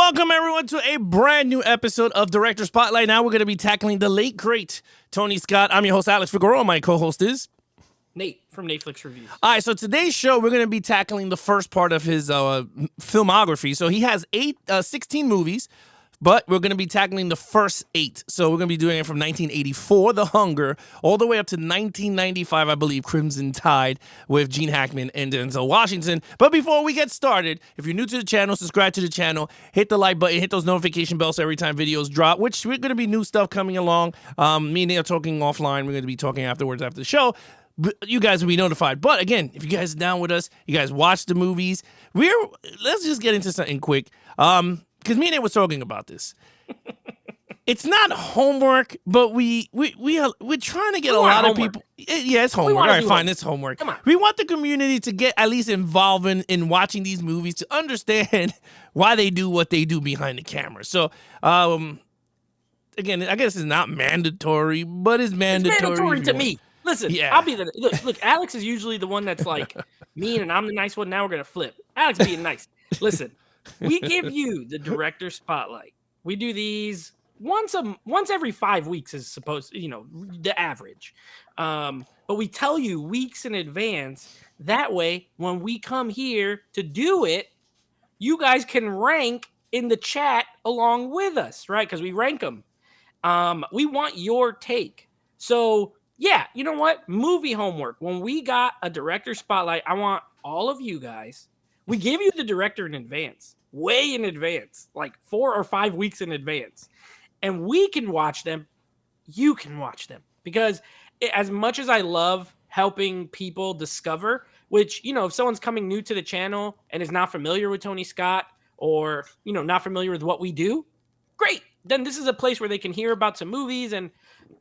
welcome everyone to a brand new episode of Director Spotlight. Now we're going to be tackling the late, great Tony Scott. I'm your host, Alex Figueroa. My co-host is Nate from Netflix Reviews. All right, so today's show, we're going to be tackling the first part of his filmography. So he has 16 movies, but we're going to be tackling the first 8. So we're going to be doing it from 1984, The Hunger, all the way up to 1995, I believe, Crimson Tide with Gene Hackman and Denzel Washington. But before we get started, if you're new to the channel, subscribe to the channel, hit the like button, hit those notification bells every time videos drop, which we're going to be new stuff coming along. Me and Nate are talking offline. We're going to be talking afterwards after the show. You guys will be notified. But again, if you guys are down with us, you guys watch the movies. Let's just get into something quick. Because me and Nate was talking about this. It's not homework, but we're trying to get a lot of people. Yeah, it's homework. All right, fine, it's homework. Come on. We want the community to get at least involved in watching these movies to understand why they do what they do behind the camera. So, again, I guess it's not mandatory, but it's mandatory. It's mandatory to me. Listen, Yeah. I'll be the look. Alex is usually the one that's like mean, and I'm the nice one. Now we're gonna flip. Alex being nice. Listen, we give you the director spotlight. We do these once every 5 weeks is supposed, the average. But we tell you weeks in advance. That way, when we come here to do it, you guys can rank in the chat along with us, right? Because we rank them. We want your take. So. Yeah, you know what? Movie homework. When we got a director spotlight, I want all of you guys. We give you the director in advance, way in advance, like 4 or 5 weeks in advance. And we can watch them. You can watch them. Because as much as I love helping people discover, which, if someone's coming new to the channel and is not familiar with Tony Scott or, not familiar with what we do, great. Then this is a place where they can hear about some movies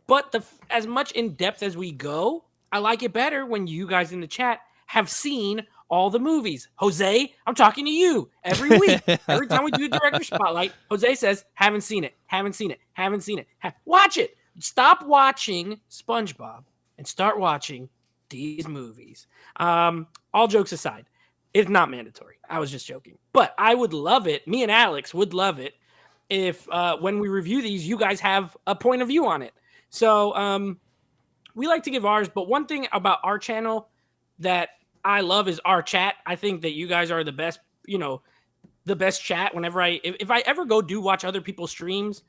but as much in depth as we go, I like it better when you guys in the chat have seen all the movies. Jose, I'm talking to you every week. Every time we do a director spotlight, Jose says, haven't seen it. Watch it. Stop watching SpongeBob and start watching these movies. All jokes aside, it's not mandatory. I was just joking. But I would love it. Me and Alex would love it if when we review these, you guys have a point of view on it. So we like to give ours, but one thing about our channel that I love is our chat. I think that you guys are the best, the best chat. Whenever if I ever go watch other people's streams,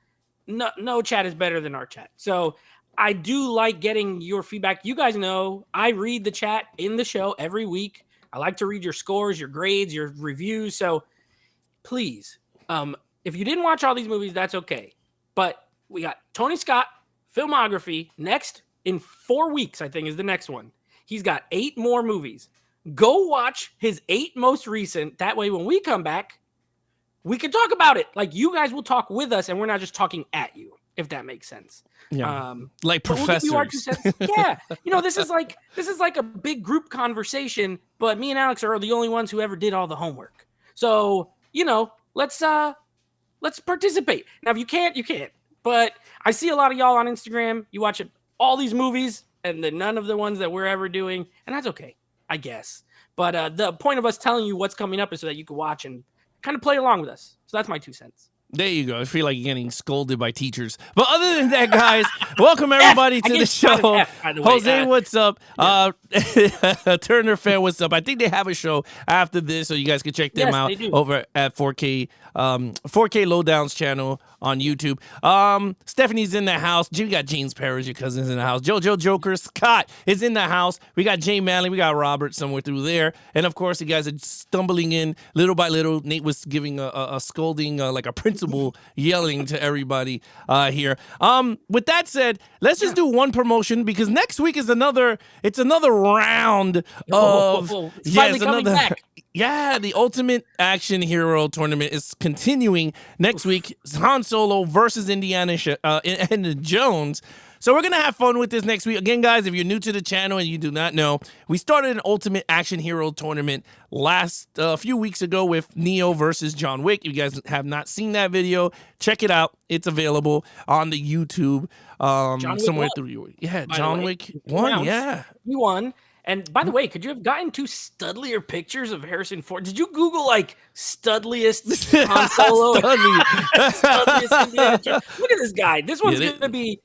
no chat is better than our chat. So I do like getting your feedback. You guys know I read the chat in the show every week. I like to read your scores, your grades, your reviews. So please, if you didn't watch all these movies, that's okay. But we got Tony Scott, Filmography, next in 4 weeks, I think is the next one. He's got 8 more movies. Go watch his 8 most recent. That way, when we come back, we can talk about it. Like, you guys will talk with us, and we're not just talking at you, if that makes sense. Yeah, like professors. Yeah, this is like a big group conversation, but me and Alex are the only ones who ever did all the homework. So, let's participate. Now, if you can't, you can't. But I see a lot of y'all on Instagram. You watch all these movies and then none of the ones that we're ever doing. And that's okay, I guess. But the point of us telling you what's coming up is so that you can watch and kind of play along with us. So that's my 2 cents. There you go. I feel like you're getting scolded by teachers. But other than that, guys, welcome everybody to the show. F, by the way. Jose, what's up? Yeah. Turner Fair, what's up? I think they have a show after this, so you guys can check them out over at 4K Lowdown's channel on YouTube. Stephanie's in the house. We got James Parrish, your cousin's in the house. JoJo Joker Scott is in the house. We got Jay Manley. We got Robert somewhere through there. And, of course, you guys are stumbling in little by little. Nate was giving a scolding, like a principal yelling to everybody here. With that said, let's just do one promotion because next week is another round of it's finally coming back. Yeah, the Ultimate Action Hero Tournament is continuing next week. Han Solo versus Indiana Jones. So we're going to have fun with this next week. Again, guys, if you're new to the channel and you do not know, we started an Ultimate Action Hero Tournament a few weeks ago with Neo versus John Wick. If you guys have not seen that video, check it out. It's available on the YouTube somewhere through you. Yeah, John Wick won. Yeah. He won. And by the way, could you have gotten 2 studlier pictures of Harrison Ford? Did you Google like studliest Han Solo? Studliest Indiana Jones? Look at this guy. This one's going to be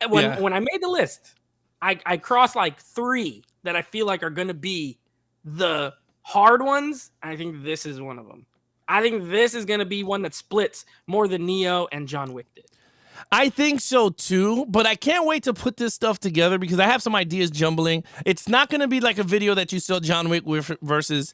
when I made the list. I crossed like 3 that I feel like are going to be the hard ones. I think this is one of them. I think this is going to be one that splits more than Neo and John Wick did. I think so too, but I can't wait to put this stuff together because I have some ideas jumbling. It's not going to be like a video that you saw John Wick with versus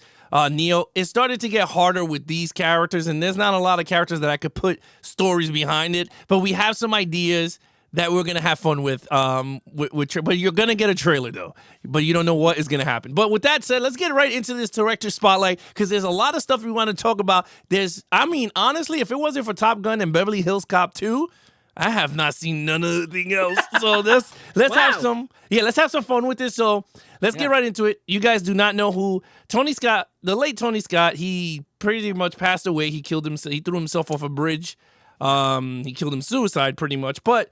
Neo. It started to get harder with these characters, and there's not a lot of characters that I could put stories behind it, but we have some ideas that we're going to have fun with. But you're going to get a trailer, though. But you don't know what is going to happen. But with that said, let's get right into this director spotlight because there's a lot of stuff we want to talk about. Honestly, if it wasn't for Top Gun and Beverly Hills Cop 2, I have not seen none of anything else. So let's have some fun with this. So let's get right into it. You guys do not know who Tony Scott, the late Tony Scott, he pretty much passed away. He killed himself. He threw himself off a bridge. He killed him suicide pretty much, but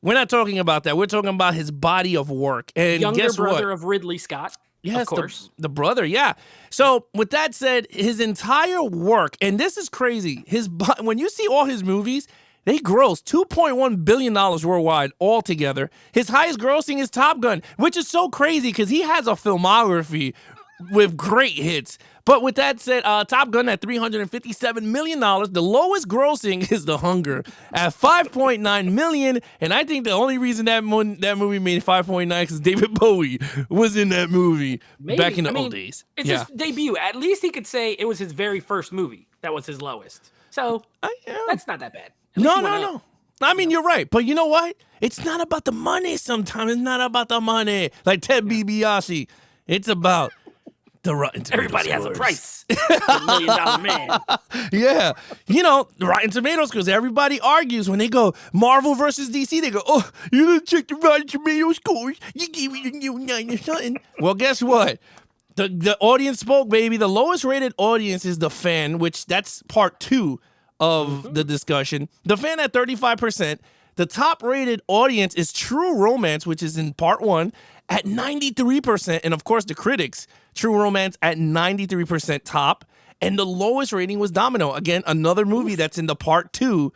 we're not talking about that. We're talking about his body of work. And younger guess brother what? of Ridley Scott. Yes, of course. The brother, yeah. So with that said, his entire work, and this is crazy, when you see all his movies, they gross $2.1 billion worldwide altogether. His highest grossing is Top Gun, which is so crazy because he has a filmography with great hits. But with that said, Top Gun at $357 million. The lowest grossing is The Hunger at $5.9 million. And I think the only reason that movie made $5.9 is because David Bowie was in that movie back in the old days. It's his debut. At least he could say it was his very first movie that was his lowest. So that's not that bad. No. I mean, you're right. But you know what? It's not about the money sometimes. It's not about the money. Like Ted DiBiase. It's about the Rotten Tomatoes Everybody has a scores. price. $1 million man. Yeah. You know, the Rotten Tomatoes scores. Everybody argues when they go Marvel versus DC. They go, oh, you didn't check the Rotten Tomatoes scores. You gave it a new 9 or something. Well, guess what? The audience spoke, baby. The lowest rated audience is The Fan, which that's part 2 of the discussion. The Fan at 35%. The top rated audience is True Romance, which is in part 1 at 93%. And of course, the critics, True Romance at 93% top. And the lowest rating was Domino. Again, another movie that's in the part 2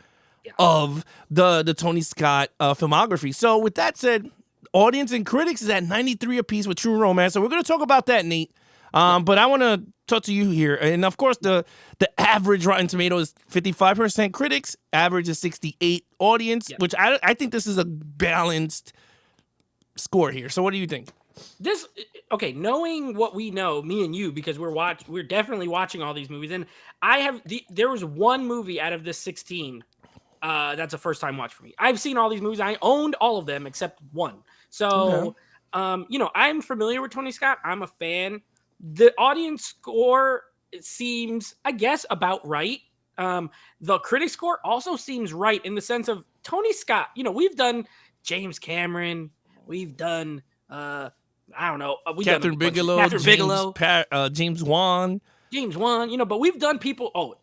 of the Tony Scott filmography. So with that said, audience and critics is at 93 apiece with True Romance. So we're going to talk about that, Nate. But I want to talk to you here. And of course, the average Rotten Tomatoes is 55% critics, average is 68 audience, which I think this is a balanced score here. So what do you think? Knowing what we know, me and you, because we're definitely watching all these movies, and there was one movie out of this 16 that's a first time watch for me. I've seen all these movies. I owned all of them except one. So, I'm familiar with Tony Scott. I'm a fan. The audience score seems, I guess, about right. The critic score also seems right in the sense of Tony Scott. We've done James Cameron. We've done, Catherine Bigelow, James Wan. But we've done people,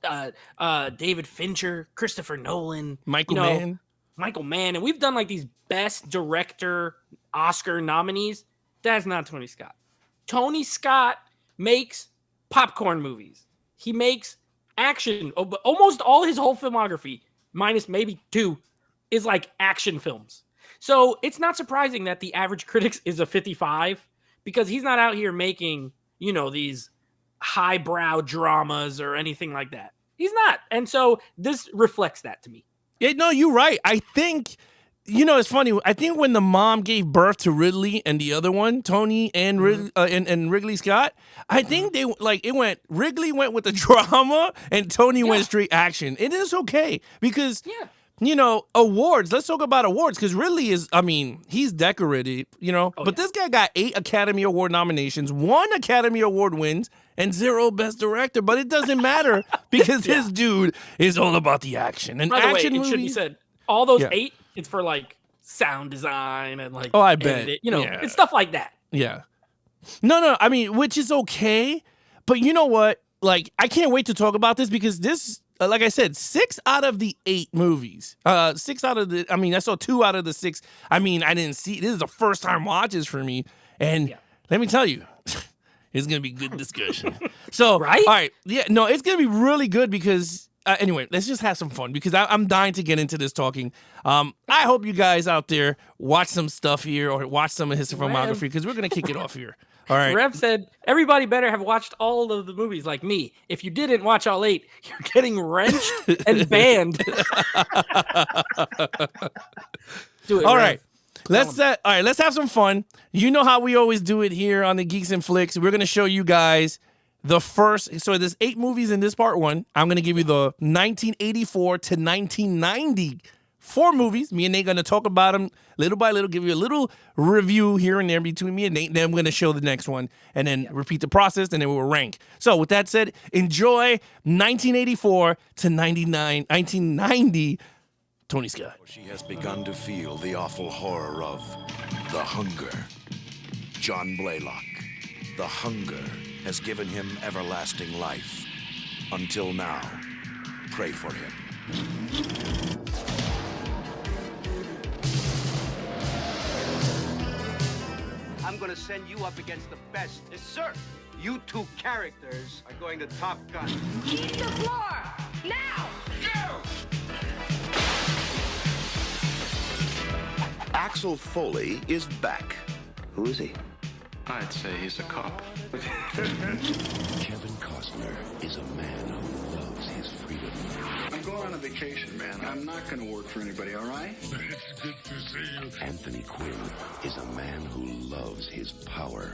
David Fincher, Christopher Nolan. Michael Mann, and we've done like these best director Oscar nominees. That's not Tony Scott. Tony Scott makes popcorn movies. He makes action. Almost all his whole filmography, minus maybe 2, is like action films. So it's not surprising that the average critics is a 55 because he's not out here making, these highbrow dramas or anything like that. He's not. And so this reflects that to me. Yeah, no, you're right. I think, it's funny. I think when the mom gave birth to Ridley and the other one, Tony and Ridley Scott, I think Ridley went with the drama and Tony went straight action. It is okay because, awards. Let's talk about awards because Ridley is, he's decorated, this guy got 8 Academy Award nominations, 1 Academy Award wins, and 0 Best Director. But it doesn't matter because this dude is all about the action. And by the action way, it movies, should be said, all those 8, it's for like sound design and like, I bet, it's stuff like that. Yeah. No, which is okay. But you know what? Like, I can't wait to talk about this because this, like I said, 6 out of the 8 movies, I saw 2 out of the 6. I didn't see, this is the first time watches for me. And let me tell you, it's going to be good discussion. So, Right? all right. Yeah, no, it's going to be really good because, anyway, let's just have some fun because I'm dying to get into this talking. I hope you guys out there watch some stuff here or watch some of his filmography because we're going to kick it off here. All right. Rev said, everybody better have watched all of the movies like me. If you didn't watch all 8, you're getting wrenched and banned. Do it, All Rev. right. Let's have some fun. You know how we always do it here on the Geeks and Flicks. We're going to show you guys the first. So there's 8 movies in this part 1. I'm going to give you the 1984 to 1990 4 movies. Me and Nate going to talk about them little by little, give you a little review here and there between me and Nate. Then I'm going to show the next one and then repeat the process, and then we'll rank. So with that said, enjoy 1984 to 1990, Tony Scott. She has begun to feel the awful horror of the hunger. John Blaylock, the hunger has given him everlasting life. Until now, pray for him. I'm gonna send you up against the best. Yes, sir. You 2 characters are going to Top Gun. Keep the floor! Now! Go! Axel Foley is back. Who is he? I'd say he's a cop. Kevin Costner is a man who loves his freedom. I'm going on a vacation, man. I'm not going to work for anybody, all right? It's good to see you. Anthony Quinn is a man who loves his power.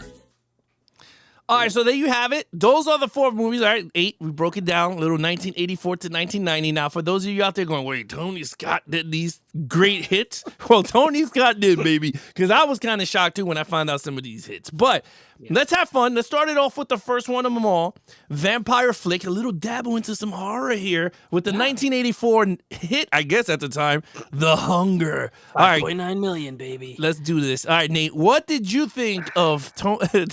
All right, so there you have it. Those are the 4 movies. All right, 8. We broke it down. A little 1984 to 1990. Now, for those of you out there going, wait, Tony Scott did these great hits? Well, Tony Scott did, baby, because I was kind of shocked, too, when I found out some of these hits. But let's have fun. Let's start it off with the first one of them all, Vampire Flick. A little dabble into some horror here with the 1984 hit, I guess at the time, The Hunger. All right. 5.9 million, baby. Let's do this. All right, Nate, what did you think of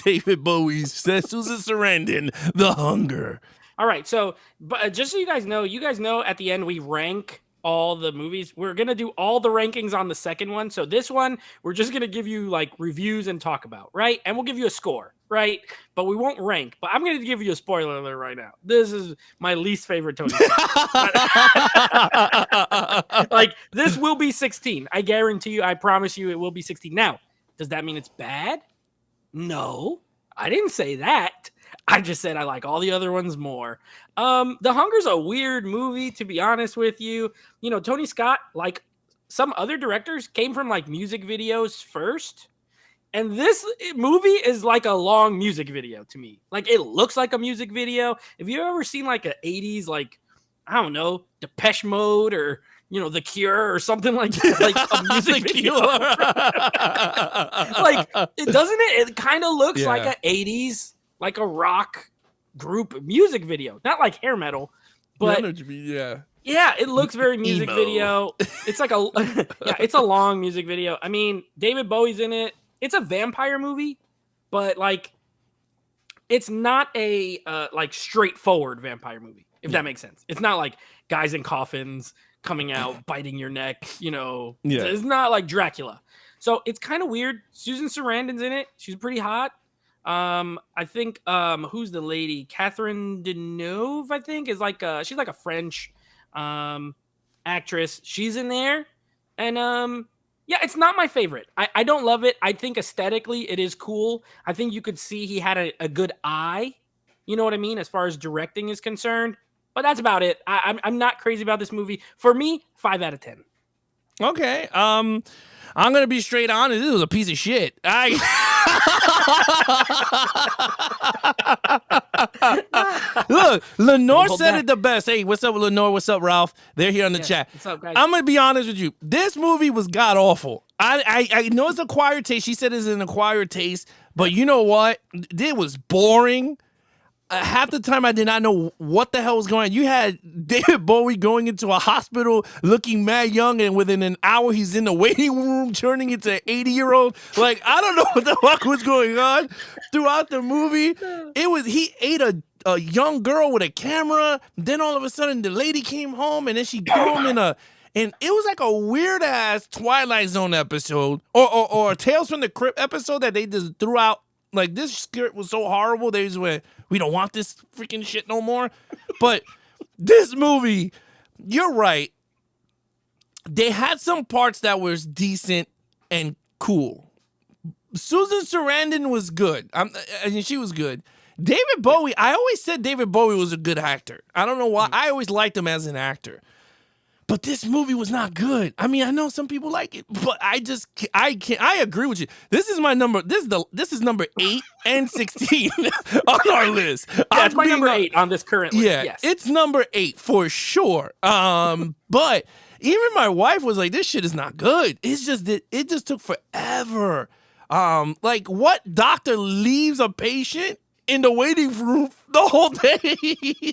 David Bowie's Susan Sarandon, The Hunger? All right, so but just so you guys know at the end we rank all the movies. We're going to do all the rankings on the second one. So this one, we're just going to give you like reviews and talk about, right? And we'll give you a score, right? But we won't rank. But I'm going to give you a spoiler alert right now. This is my least favorite Tony Scott. Like, this will be 16. I guarantee you, I promise you it will be 16. Now, does that mean it's bad? No, I didn't say that. I just said I like all the other ones more. The Hunger's a weird movie, to be honest with you. You know, Tony Scott, like some other directors, came from like music videos first. And this movie is like a long music video to me. Like, it looks like a music video. Have you ever seen like an 80s, like, I don't know, Depeche Mode or, you know, The Cure or something like that? Like a music video. Like, it kind of looks like an 80s, like a rock group music video, not like hair metal, but yeah, it looks very music video. It's like it's a long music video. I mean, David Bowie's in it. It's a vampire movie, but like, it's not a like straightforward vampire movie, if that makes sense. It's not like guys in coffins coming out, biting your neck, you know. Yeah. It's not like Dracula. So it's kind of weird. Susan Sarandon's in it. She's pretty hot. I think who's the lady? Catherine Deneuve, I think, is like she's like a French actress. She's in there. And yeah, it's not my favorite. I don't love it. I think aesthetically it is cool. I think you could see he had a good eye. You know what I mean? As far as directing is concerned. But that's about it. I'm not crazy about this movie. For me, 5 out of 10. Okay. I'm gonna be straight honest. This was a piece of shit. Look, Lenore said it the best. Hey, what's up, Lenore? What's up, Ralph? They're here on the chat. What's up, guys? I'm gonna be honest with you. This movie was god awful. I know it's acquired taste. She said it's an acquired taste, but you know what? It was boring. Half the time I did not know what the hell was going on. You had David Bowie going into a hospital looking mad young, and within an hour he's in the waiting room turning into an 80-year-old. Like, I don't know what the fuck was going on throughout the movie. He ate a young girl with a camera. Then all of a sudden the lady came home and then she threw him and it was like a weird ass Twilight Zone episode or Tales from the Crypt episode that they just threw out Like, this script was so horrible, they just went, we don't want this freaking shit no more. But this movie, you're right. They had some parts that was decent and cool. Susan Sarandon was good. I mean, she was good. David Bowie, I always said David Bowie was a good actor. I don't know why. I always liked him as an actor. But this movie was not good. I mean, I know some people like it, but I can't. I agree with you. This is my number. This is number 8 and 16 on our list. That's my number 8 on this current list. Yeah, yes. it's number 8 for sure. But even my wife was like, "This shit is not good." It's just that it just took forever. Like, what doctor leaves a patient in the waiting room the whole day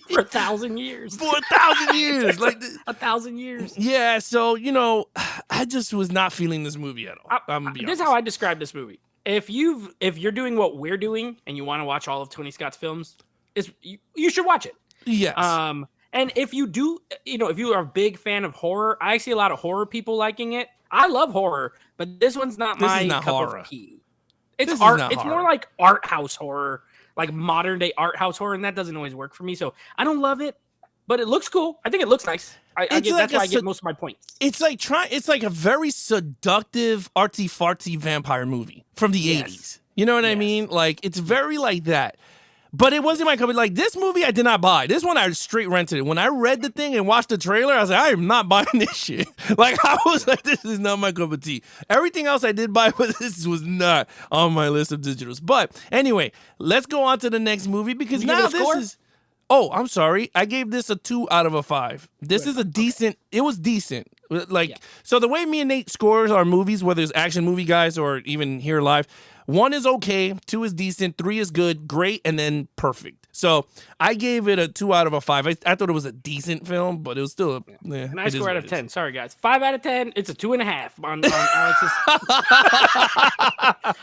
for 1,000 years? For 1,000 years, like 1,000 years. Yeah, so I just was not feeling this movie at all. I'm gonna be This honest. is how I describe this movie. If you're doing what we're doing and you want to watch all of Tony Scott's films, you should watch it. Yes. And if you do, if you are a big fan of horror, I see a lot of horror people liking it. I love horror, but this one's not my cup horror. of tea. It's This is art. not It's horror. more like art house horror, like modern day art house horror, and that doesn't always work for me. So I don't love it, but it looks cool. I think it looks nice. That's why I get most of my points. It's like a very seductive, artsy-fartsy vampire movie from the 80s. You know what I mean? Like, it's very like that. But it wasn't my cup of. Like, this movie I did not buy. This one I straight rented it. When I read the thing and watched the trailer, I was like, I am not buying this shit. Like, I was like, this is not my cup of tea. Everything else I did buy, but this was not on my list of digitals. But anyway, let's go on to the next movie because Did you give now it a this score? is. Oh, I'm sorry. I gave this a 2 out of a 5. This is a decent. It was decent. Like, so the way me and Nate scores our movies, whether it's action movie guys or even here live, 1 is okay, 2 is decent, 3 is good, great, and then perfect. So I gave it a 2 out of a 5. I thought it was a decent film, but it was still And I score out of 10. Sorry, guys. 5 out of 10. It's a 2.5 on Alex's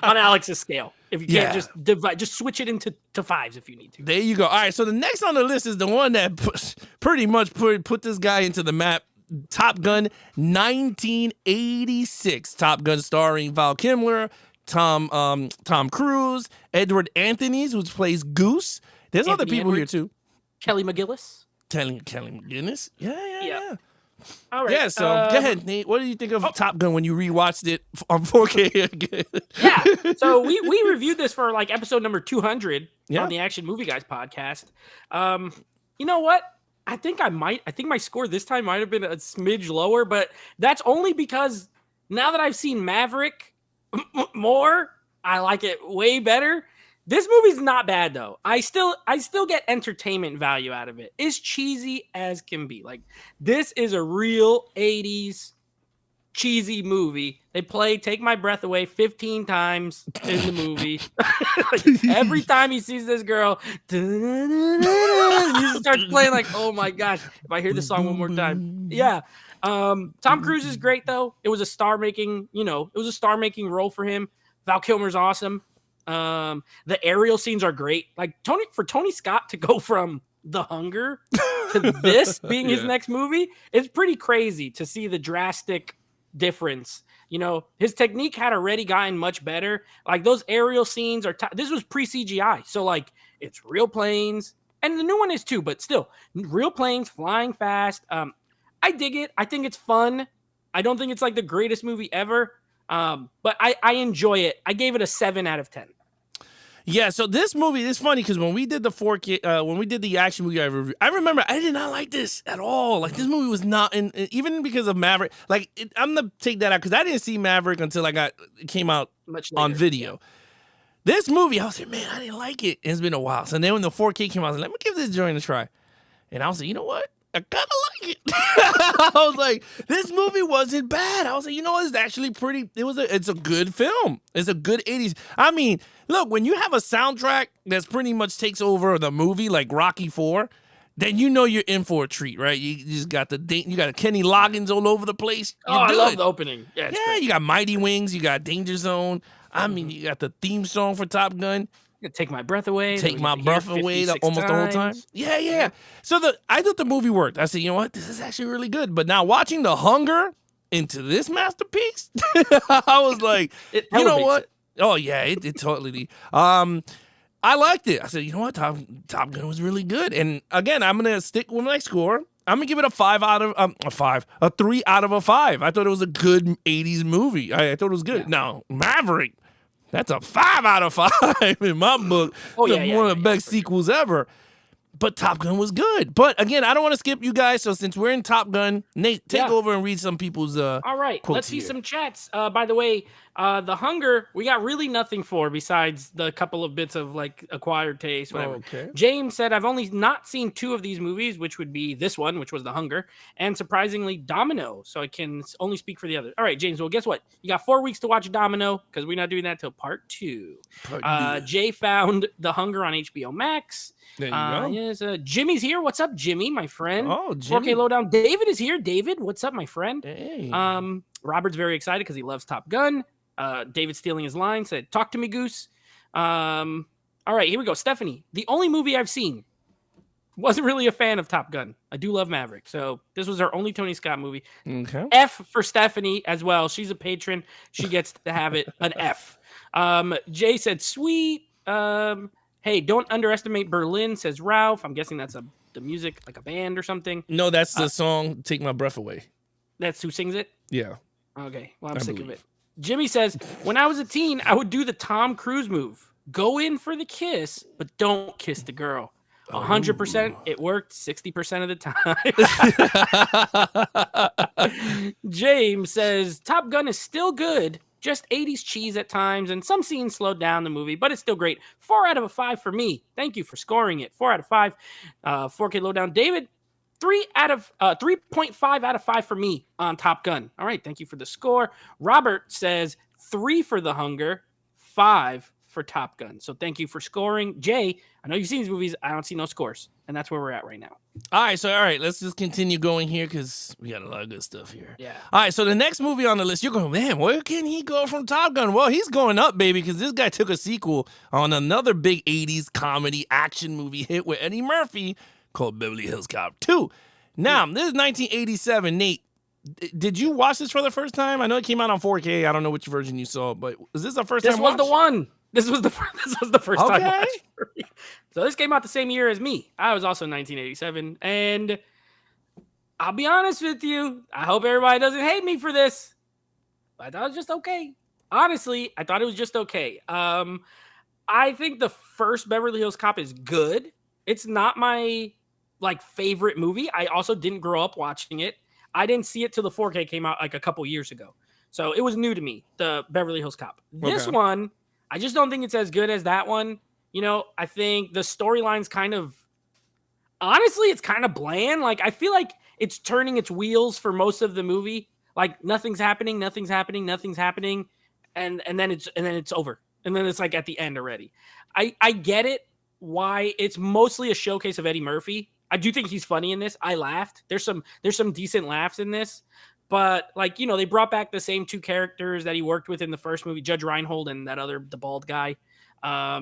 on Alex's scale. If you can't just divide, just switch it into fives if you need to. There you go. All right, so the next on the list is the one that pretty much put this guy into the map. Top Gun 1986. Top Gun starring Val Kilmer, Tom Cruise, Edward Anthony, who plays Goose. There's other Anthony people Edwards. here too. Kelly McGillis. Kelly McGinnis. Yeah. All right. Yeah, so go ahead, Nate. What do you think of Top Gun when you rewatched it on 4K again? Yeah. So we reviewed this for like episode number 200 Yeah. on the Action Movie Guys podcast. You know what? I think my score this time might have been a smidge lower, but that's only because now that I've seen Maverick more, I like it way better. This movie's not bad though. I still get entertainment value out of it. It's cheesy as can be. Like, this is a real 80s cheesy movie. They play Take My Breath Away 15 times in the movie. Like, every time he sees this girl, he starts playing like, oh my gosh, if I hear this song one more time. Yeah. Tom Cruise is great though. It was a star-making role for him. Val Kilmer's awesome. The aerial scenes are great. Like, Tony Scott to go from The Hunger to this being his next movie, it's pretty crazy to see the drastic difference. His technique had already gotten much better. Like, those aerial scenes this was pre-CGI. So like, it's real planes, and the new one is too, but still real planes flying fast. I dig it. I think it's fun. I don't think it's like the greatest movie ever. But I enjoy it. I gave it a 7 out of 10. Yeah, so this movie is funny because when we did the 4K, when we did the action movie review, I remember I did not like this at all. Like, this movie was not, even because of Maverick. Like, I'm gonna take that out because I didn't see Maverick until it came out Much later. on video. This movie, I was like, man, I didn't like it. It's been a while. So then when the 4K came out, I was like, let me give this joint a try. And I was like, you know what? I kind of like it. I was like, this movie wasn't bad. I was like, you know what? It's actually pretty. It's a good film. It's a good 80s. I mean, look, when you have a soundtrack that's pretty much takes over the movie, like Rocky IV, then you know you're in for a treat, right? You just got you got Kenny Loggins all over the place. You're I good. love the opening. Yeah, You got Mighty Wings. You got Danger Zone. I mean, you got the theme song for Top Gun. Take My Breath Away. Take My Breath Away almost the whole time. Yeah. So I thought the movie worked. I said, you know what? This is actually really good. But now watching The Hunger into this masterpiece, I was like, you know what? Oh yeah, it totally. I liked it. I said, you know what, Top Gun was really good. And again, I'm gonna stick with my score. I'm gonna give it a 3 out of a 5. I thought it was a good '80s movie. I thought it was good. Yeah. Now Maverick, that's a 5 out of 5 in my book. Oh, It's yeah, one of the best for sequels ever. But Top Gun was good. But again, I don't want to skip you guys. So since we're in Top Gun, Nate, take over and read some people's All right, quotes let's see here. some chats. By the way, The Hunger, we got really nothing for besides the couple of bits of like acquired taste, whatever. Okay. James said, I've only not seen 2 of these movies, which would be this one, which was The Hunger, and surprisingly, Domino. So I can only speak for the other. All right, James, well, guess what? You got 4 weeks to watch Domino because we're not doing that till part 2. Jay found The Hunger on HBO Max. There you go. Yes, Jimmy's here. What's up, Jimmy, my friend? Oh, Jimmy. 4K Lowdown. David is here. David, what's up, my friend? Hey. Robert's very excited because he loves Top Gun. David stealing his line said, "Talk to me, Goose." All right, here we go. Stephanie, the only movie I've seen, wasn't really a fan of Top Gun. I do love Maverick, so this was our only Tony Scott movie. Okay. F for Stephanie as well. She's a patron. She gets to have it an F. Jay said, "Sweet." Hey, don't underestimate Berlin, says Ralph. I'm guessing that's the music, like a band or something. No, that's the song "Take My Breath Away." That's who sings it? Yeah. Okay, well, I'm sick of it. Jimmy says, when I was a teen, I would do the Tom Cruise move. Go in for the kiss, but don't kiss the girl. 100%, it worked 60% of the time. James says, Top Gun is still good, just 80s cheese at times, and some scenes slowed down the movie, but it's still great. 4 out of a 5 for me. Thank you for scoring it. 4 out of 5. 4K Lowdown. David, 3.5 out of 5 for me on Top Gun. All right, thank you for the score. Robert says 3 for The Hunger, 5 for Top Gun. So thank you for scoring. Jay, I know you've seen these movies. I don't see no scores, and that's where we're at right now. All right, let's just continue going here because we got a lot of good stuff here. Yeah. All right, so the next movie on the list, you're going, man, where can he go from Top Gun? Well, he's going up, baby, because this guy took a sequel on another big 80s comedy action movie hit with Eddie Murphy called Beverly Hills Cop 2. Now, this is 1987. Nate, did you watch this for the first time? I know it came out on 4K. I don't know which version you saw, but is this the first time? This was the one. This was the first time. Okay. For me. So this came out the same year as me. I was also in 1987, and I'll be honest with you. I hope everybody doesn't hate me for this. I thought it was just okay. Honestly, I thought it was just okay. I think the first Beverly Hills Cop is good. It's not my favorite movie. I also didn't grow up watching it. I didn't see it till the 4K came out like a couple years ago. So it was new to me, the Beverly Hills Cop. This one, I just don't think it's as good as that one. You know, I think the storyline's honestly, it's kind of bland. Like, I feel like it's turning its wheels for most of the movie. Like, nothing's happening. And then it's over. And then it's like at the end already. I get it why it's mostly a showcase of Eddie Murphy. I do think he's funny in this. I laughed. There's some decent laughs in this. But, they brought back the same 2 characters that he worked with in the first movie, Judge Reinhold and the bald guy. I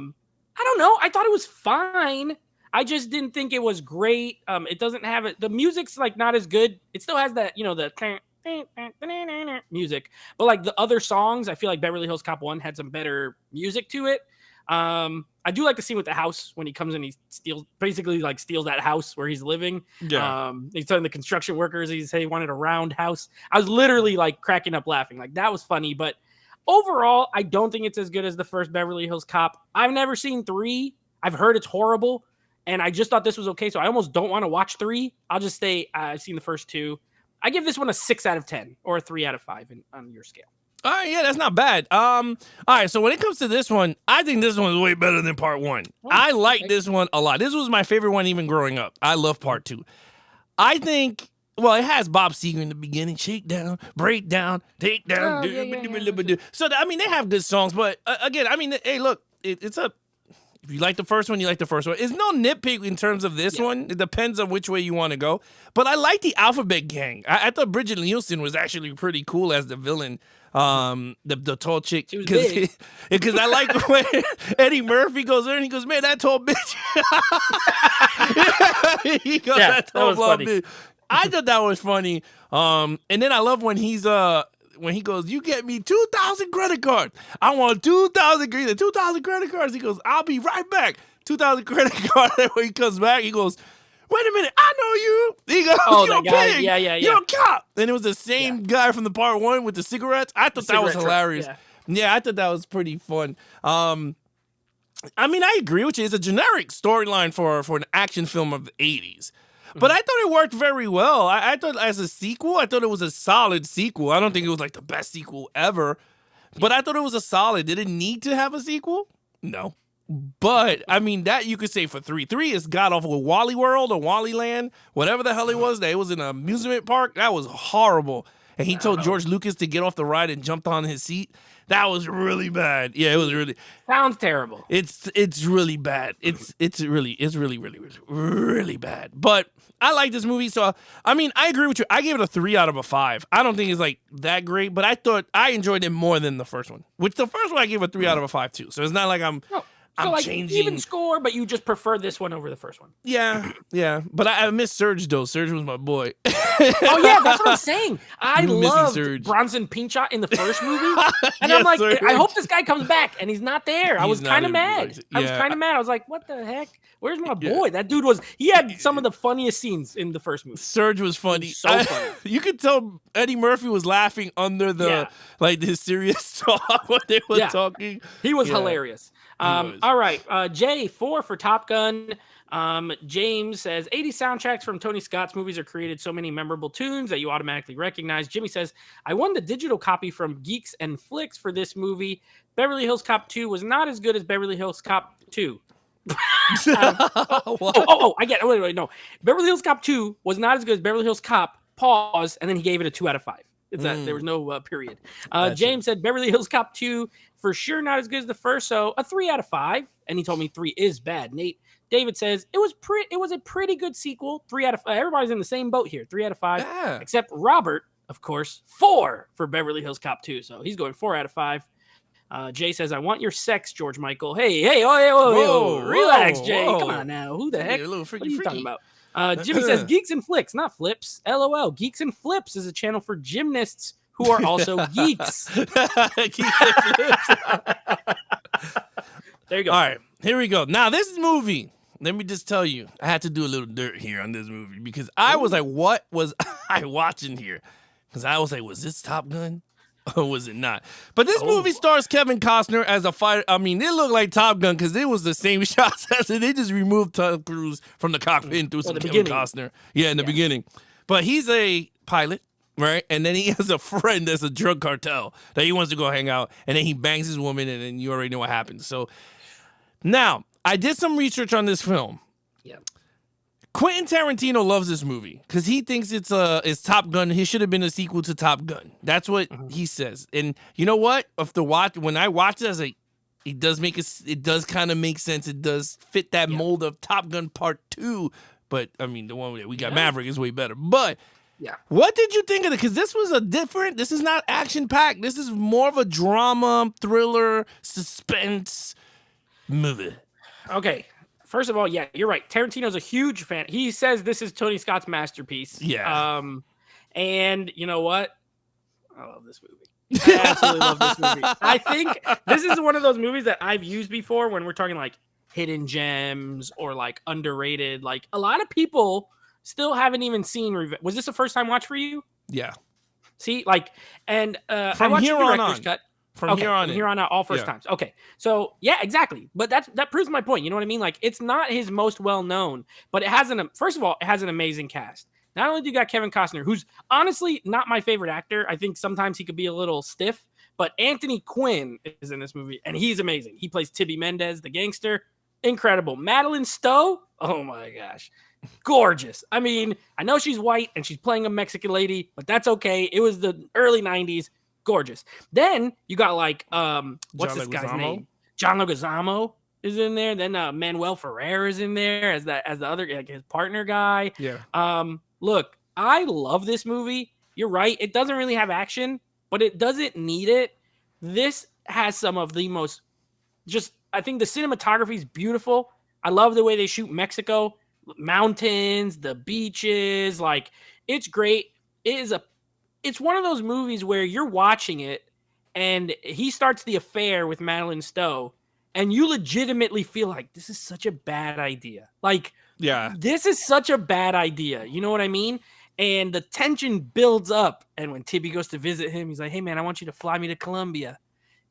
don't know. I thought it was fine. I just didn't think it was great. It doesn't have it. The music's, not as good. It still has that, the music. But, the other songs, I feel like Beverly Hills Cop 1 had some better music to it. I do like the scene with the house when he comes in, he steals that house where he's living. Yeah. He's telling the construction workers he wanted a round house. I was literally cracking up laughing. That was funny, but overall, I don't think it's as good as the first Beverly Hills Cop. I've never seen 3. I've heard it's horrible, and I just thought this was okay, so I almost don't want to watch 3. I'll just say I've seen the first 2. I give this one a 6 out of 10 or a 3 out of 5 on your scale. All right, yeah, that's not bad. All right, so when it comes to this one, I think this one is way better than part 1. I like this one a lot. This was my favorite one even growing up. I love part 2. I think, it has Bob Seger in the beginning. Shake down, break down, take down. So, they have good songs, but again, hey, look, it's a... If you like the first one, you like the first one. It's no nitpick in terms of this one. It depends on which way you want to go. But I like the Alphabet Gang. I thought Bridget Nielsen was actually pretty cool as the villain. The tall chick. She was big. Because I like when Eddie Murphy goes there and he goes, man, that tall bitch. He goes, that tall blonde bitch. I thought that was funny. And then I love when he's when he goes, you get me 2,000 credit cards. I want 2,000 credit cards. He goes, I'll be right back. 2,000 credit cards. And when he comes back, he goes, wait a minute, I know you. He goes, you're a guy. pig. Yeah. You're a cop. And it was the same guy from the part 1 with the cigarettes. I thought that was hilarious. Yeah, I thought that was pretty fun. I mean, I agree with you. It's a generic storyline for an action film of the 80s. But I thought it worked very well. I thought as a sequel, I thought it was a solid sequel. I don't think it was like the best sequel ever. But I thought it was a solid. Did it need to have a sequel? No. But, I mean, that you could say for 3. 3 is god-awful. With Wally World or Wally Land, whatever the hell it was, that it was in an amusement park, that was horrible. And he told George Lucas to get off the ride and jumped on his seat. That was really bad. Yeah, it was really. Sounds terrible. It's really bad. It's really bad. But I like this movie, so I mean, I agree with you. I gave it a 3 out of a 5. I don't think it's like that great, but I thought I enjoyed it more than the first one. Which the first one I gave a 3 out of a 5 too. So it's not like I'm like changing. Even score, but you just prefer this one over the first one. Yeah. But I miss Surge though. Surge was my boy. Oh yeah, that's what I'm saying. I loved Surge. Bronson Pinchot in the first movie, and Yeah, I'm like, Surge. I hope this guy comes back, and he's not there. I was kind of mad. I was like, what the heck? Where's my boy? That dude he had some of the funniest scenes in the first movie. Surge was funny. So funny. You could tell Eddie Murphy was laughing under the his serious talk when they were talking. He was hilarious. All right, Jay, 4 for Top Gun. James says 80 soundtracks from Tony Scott's movies are created so many memorable tunes that you automatically recognize. Jimmy says, I won the digital copy from Geeks and Flicks for this movie. Beverly Hills Cop 2 was not as good as Beverly Hills Cop 2. I get it. Wait, no. Beverly Hills Cop 2 was not as good as Beverly Hills Cop, pause, and then he gave it a 2 out of 5. It's that there was no period. James said Beverly Hills Cop 2 for sure not as good as the first, so a 3 out of 5. And he told me 3 is bad. David says it was a pretty good sequel. 3 out of 5. Everybody's in the same boat here. 3 out of 5, except Robert, of course. 4 for Beverly Hills Cop 2, so he's going 4 out of 5. Jay says, I want your sex, George Michael. Hey, relax, Jay. Come on now. Who the heck? What are you talking about? Jimmy says, Geeks and Flicks, not Flips. LOL. Geeks and Flips is a channel for gymnasts who are also geeks. Geeks and Flips. There you go. All right, here we go. Now, this movie, let me just tell you, I had to do a little dirt here on this movie because I was like, what was I watching here? Because I was like, was this Top Gun? Or was it not? But this movie stars Kevin Costner as a fighter. I mean, it looked like Top Gun because it was the same shots as it. They just removed Tom Cruise from the cockpit and threw some Kevin Costner. Yeah, in the beginning. But he's a pilot, right? And then he has a friend that's a drug cartel that he wants to go hang out. And then he bangs his woman, and then you already know what happens. So now, I did some research on this film. Yeah. Quentin Tarantino loves this movie because he thinks it's Top Gun. He should have been a sequel to Top Gun. That's what he says. And you know what? When I watch it, I was like, it does kind of make sense. It does fit that mold of Top Gun Part 2. But I mean, the one that we got Maverick is way better. But what did you think of it? Because this is not action packed. This is more of a drama, thriller, suspense movie. Okay. First of all, yeah, you're right. Tarantino's a huge fan. He says this is Tony Scott's masterpiece. Yeah. And you know what? I love this movie. I absolutely love this movie. I think this is one of those movies that I've used before when we're talking like hidden gems or like underrated. Like a lot of people still haven't even seen. Was this a first time watch for you? Yeah. See, like, and from I watched here the on director's cut. From here on out, all first times. Okay, so yeah, exactly. But that proves my point. You know what I mean? Like, it's not his most well known, but it has first of all, it has an amazing cast. Not only do you got Kevin Costner, who's honestly not my favorite actor. I think sometimes he could be a little stiff, but Anthony Quinn is in this movie, and he's amazing. He plays Tibby Mendez, the gangster. Incredible. Madeline Stowe. Oh my gosh. Gorgeous. I mean, I know she's white and she's playing a Mexican lady, but that's okay. It was the early 90s. Gorgeous. Then you got like what's this guy's name? John Leguizamo is in there. Then Manuel Ferrer is in there as the other, like, his partner guy. Yeah. Look, I love this movie. You're right. It doesn't really have action, but it doesn't need it. This has some of the most I think the cinematography is beautiful. I love the way they shoot Mexico, mountains, the beaches. Like, it's great. It is it's one of those movies where you're watching it and he starts the affair with Madeline Stowe and you legitimately feel like this is such a bad idea. Like, Yeah. this is such a bad idea. You know what I mean? And the tension builds up. And when Tibby goes to visit him, he's like, hey, man, I want you to fly me to Colombia.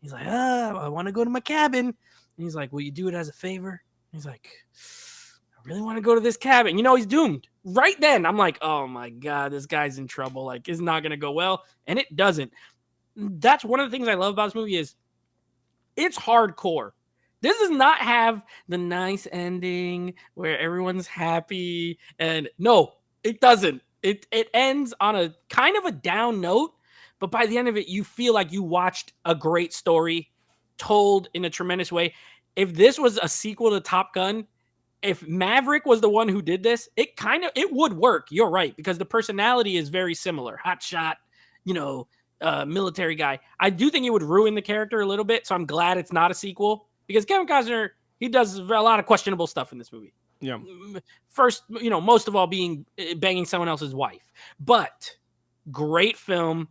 He's like, I want to go to my cabin. And he's like, will you do it as a favor? He's like, I really want to go to this cabin. You know, he's doomed. Right then, I'm like, oh my God, this guy's in trouble. Like, it's not going to go well. And it doesn't. That's one of the things I love about this movie is it's hardcore. This does not have the nice ending where everyone's happy. And no, it doesn't. It ends on a kind of a down note. But by the end of it, you feel like you watched a great story told in a tremendous way. If this was a sequel to Top Gun, if Maverick was the one who did this, it would work. You're right, because the personality is very similar. Hot shot, military guy. I do think it would ruin the character a little bit, so I'm glad it's not a sequel because Kevin Costner, he does a lot of questionable stuff in this movie. Yeah. First, most of all being banging someone else's wife. But great film,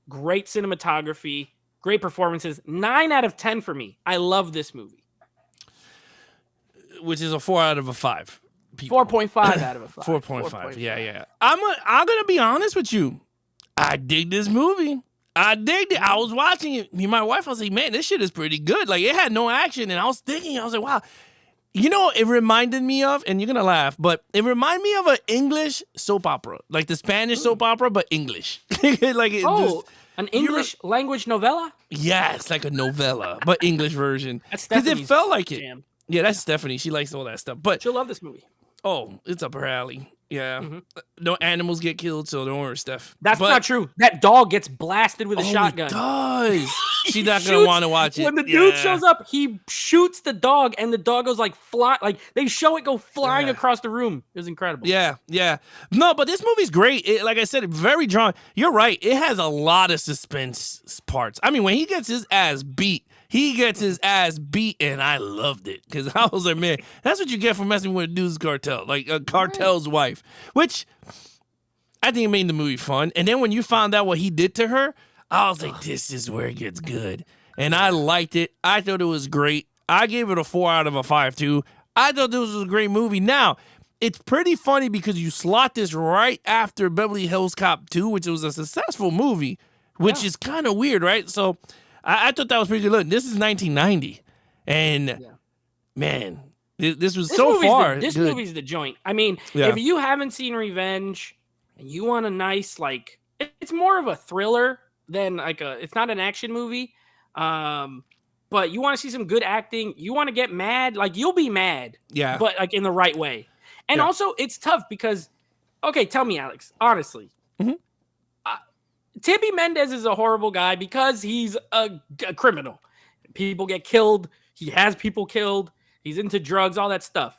great cinematography, great performances. 9 out of 10 for me. I love this movie. Which is a 4 out of a 5. People. 4.5 out of a 5. 4.5. Yeah. I'm gonna be honest with you. I dig this movie. I digged it. I was watching it. Me and my wife, I was like, man, this shit is pretty good. Like, it had no action. And I was like, wow. You know, it reminded me of, and you're going to laugh, but it reminded me of an English soap opera. Like the Spanish soap opera, but English. An English language novella? Yes, like a novella, but English version. That's because Stephanie's it felt like it. jam. Yeah, that's Stephanie. She likes all that stuff. But She'll love this movie. oh, it's up her alley. Yeah. No animals get killed, so don't worry, Steph. That's not true. That dog gets blasted with a shotgun. It does. She's not going to want to watch it. When the dude shows up, he shoots the dog, and the dog goes like fly. Like they show it go flying across the room. It was incredible. Yeah. No, but this movie's great. Like I said, very drawn. You're right. It has a lot of suspense parts. I mean, when he gets his ass beat, and I loved it because I was like, man, that's what you get for messing with a dude's cartel, like a cartel's wife, which I think it made the movie fun. And then when you found out what he did to her, I was like, this is where it gets good. And I liked it. I thought it was great. I gave it a 4 out of a 5 too. I thought this was a great movie. Now, it's pretty funny because you slot this right after Beverly Hills Cop 2, which was a successful movie, which is kind of weird, right? So I thought that was pretty good. Look, this is 1990. And man, this was so far. This movie's the joint. I mean, if you haven't seen Revenge and you want a nice, like, it's more of a thriller than it's not an action movie. But you want to see some good acting. You want to get mad. Like, you'll be mad. Yeah. But like in the right way. And also it's tough because, okay, tell me, Alex, honestly. Tibby Mendez is a horrible guy because he's a criminal. People get killed. He has people killed. He's into drugs, all that stuff.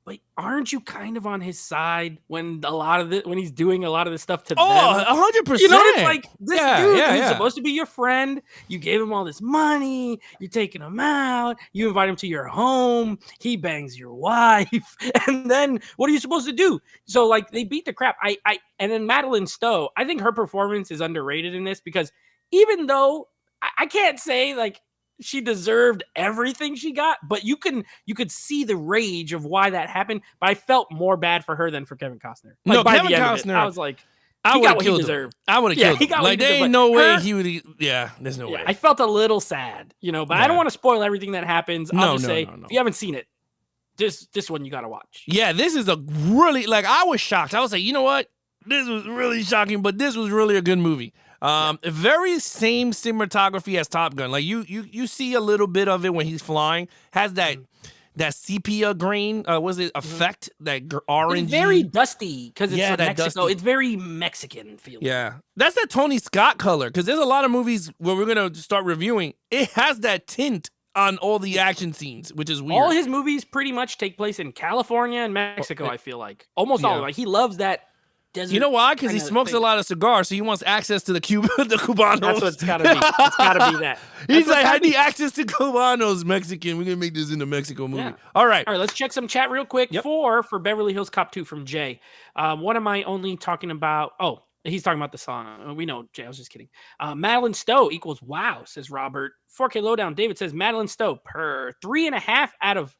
But aren't you kind of on his side when he's doing a lot of this stuff to them? 100%. You know, it's like this dude who's supposed to be your friend. You gave him all this money. You're taking him out. You invite him to your home. He bangs your wife. And then what are you supposed to do? So like they beat the crap. And then Madeline Stowe, I think her performance is underrated in this because even though I can't say like she deserved everything she got, but you could see the rage of why that happened. But I felt more bad for her than for Kevin Costner. Like, no, Kevin Costner, I was like, I would have killed him. I would have killed him. Like there ain't no way he would. Yeah, there's no way. I felt a little sad, but I don't want to spoil everything that happens. I'll just say, if you haven't seen it, this one you got to watch. Yeah, this is a really I was shocked. I was like, you know what? This was really shocking, but this was really a good movie. Very same cinematography as Top Gun. Like you see a little bit of it when he's flying. Has that sepia green? Was it effect that orange? It's very dusty because it's Mexico. Dusty. It's very Mexican feeling. Yeah, that's that Tony Scott color. Because there's a lot of movies where we're gonna start reviewing. It has that tint on all the action scenes, which is weird. All his movies pretty much take place in California and Mexico. I feel like almost all of them. Like he loves that. Desert. You know why? Because he smokes a lot of cigars, so he wants access to the Cubanos. That's what it's got to be. It's got to be that. He's like, I need access to Cubanos, Mexican. We're going to make this into a Mexico movie. Yeah. All right, let's check some chat real quick. For Beverly Hills Cop 2 from Jay. What am I only talking about? Oh, He's talking about the song. We know, Jay. I was just kidding. Madeline Stowe equals wow, says Robert. 4K Lowdown. David says Madeline Stowe per 3.5 out of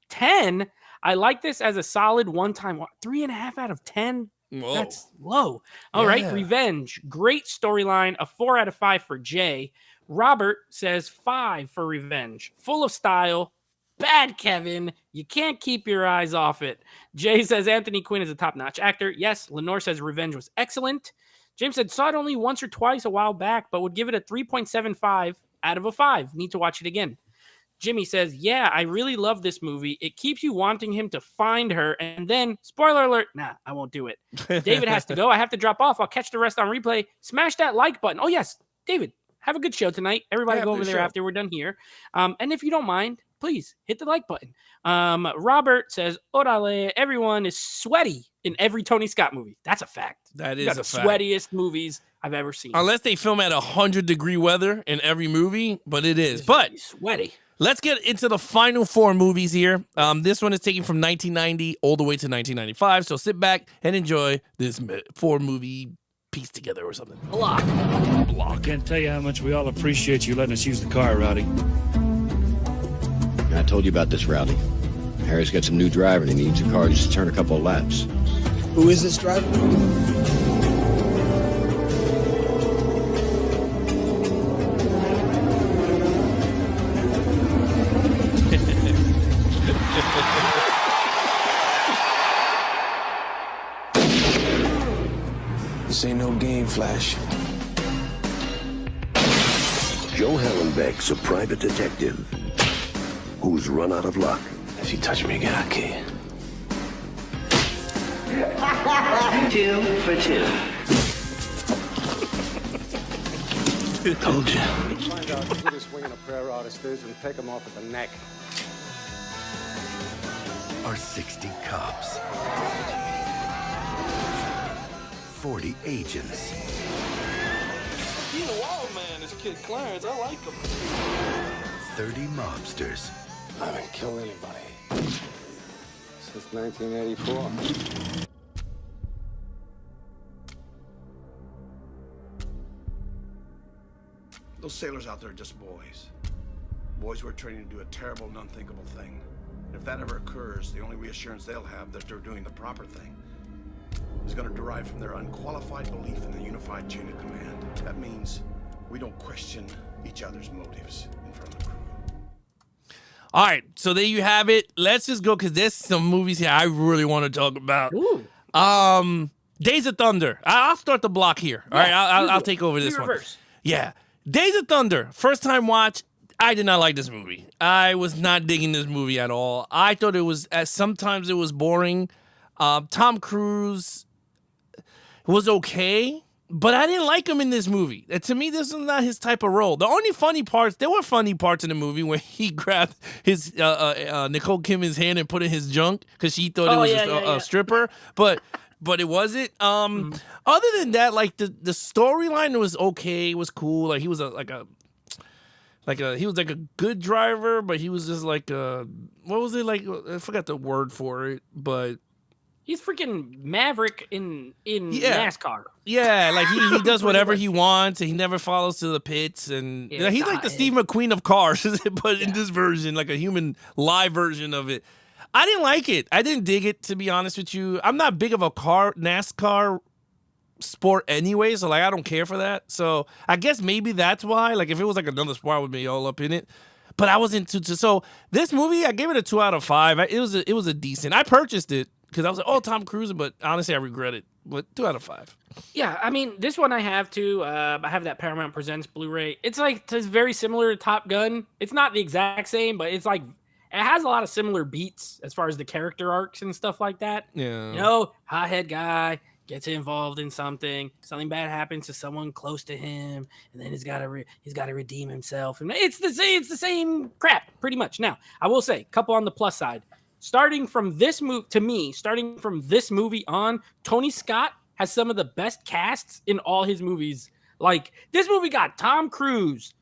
10. I like this as a solid one-time. 3.5 out of 10. Whoa. That's low. All right. Revenge. Great storyline. A 4 out of 5 for Jay. Robert says 5 for Revenge. Full of style. Bad, Kevin. You can't keep your eyes off it. Jay says Anthony Quinn is a top-notch actor. Yes. Lenore says Revenge was excellent. James said saw it only once or twice a while back, but would give it a 3.75 out of a 5. Need to watch it again. Jimmy says, yeah, I really love this movie. It keeps you wanting him to find her. And then, spoiler alert, nah, I won't do it. David has to go. I have to drop off. I'll catch the rest on replay. Smash that like button. Oh, yes, David, have a good show tonight. Everybody go over there after we're done here. And if you don't mind, please hit the like button. Robert says, orale, everyone is sweaty in every Tony Scott movie. That's a fact. That is the sweatiest movies I've ever seen. Unless they film at 100-degree weather in every movie, but it is. But sweaty. Let's get into the final 4 movies here. This one is taken from 1990 all the way to 1995. So sit back and enjoy this 4-movie piece together or something. Block. I can't tell you how much we all appreciate you letting us use the car, Rowdy. I told you about this, Rowdy. Harry's got some new driver and he needs a car just to turn a couple of laps. Who is this driver? This ain't no game, Flash. Joe Hallenbeck's a private detective who's run out of luck. If you touch me again, I'll kill you. 2 for 2. Told you. Find out who this wing of a prayer artist is and take him off at the neck. Are 60 cops, 40 agents. He's a wild man, this kid Clarence. I like him. 30 mobsters. I haven't killed anybody since 1984. Those sailors out there are just boys. Boys who are training to do a terrible and unthinkable thing. And if that ever occurs, the only reassurance they'll have that they're doing the proper thing is going to derive from their unqualified belief in the unified chain of command. That means we don't question each other's motives in front of the crew. All right, so there you have it. Let's just go because there's some movies here I really want to talk about. Ooh. Days of Thunder. I'll start the block here. All right, I'll take over this one. Yeah, Days of Thunder. First time watch. I did not like this movie. I was not digging this movie at all. I thought it was sometimes it was boring. Tom Cruise was okay, but I didn't like him in this movie. To me, this was not his type of role. The only funny parts, there were funny parts in the movie where he grabbed his Nicole Kidman's hand and put in his junk because she thought it was a stripper, but it wasn't. Other than that, like the storyline was okay, it was cool. Like he was he was like a good driver, but he was just like what was it like? I forgot the word for it, but. He's freaking Maverick in NASCAR. Yeah, like he does whatever he wants, and he never follows to the pits, and he's like the Steve McQueen of cars, but in this version, like a human live version of it. I didn't like it. I didn't dig it, to be honest with you. I'm not big of a NASCAR sport anyway, so like I don't care for that. So I guess maybe that's why. Like if it was like another sport, I would be all up in it. But I wasn't too. So this movie, I gave it a 2 out of 5. It was a decent. I purchased it. Because I was like, oh, Tom Cruise, but honestly, I regret it. But 2 out of 5. Yeah, I mean, this one I have too. I have that Paramount Presents Blu-ray. It's very similar to Top Gun. It's not the exact same, but it's like, it has a lot of similar beats as far as the character arcs and stuff like that. Yeah. You know, hothead guy gets involved in something bad happens to someone close to him, and then he's got to redeem himself. And it's the same crap, pretty much. Now, I will say, couple on the plus side. Starting from this movie on, Tony Scott has some of the best casts in all his movies. Like, this movie got Tom Cruise,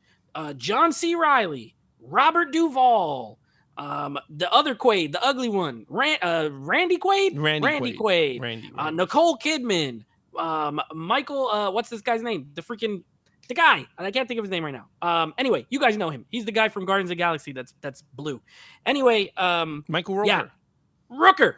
John C. Reilly, Robert Duvall, the other Quaid, the ugly one, Randy Quaid? Randy Quaid. Nicole Kidman, Michael, what's this guy's name? The guy. I can't think of his name right now. Anyway, you guys know him. He's the guy from Guardians of the Galaxy that's blue. Anyway, Michael Rooker. Yeah.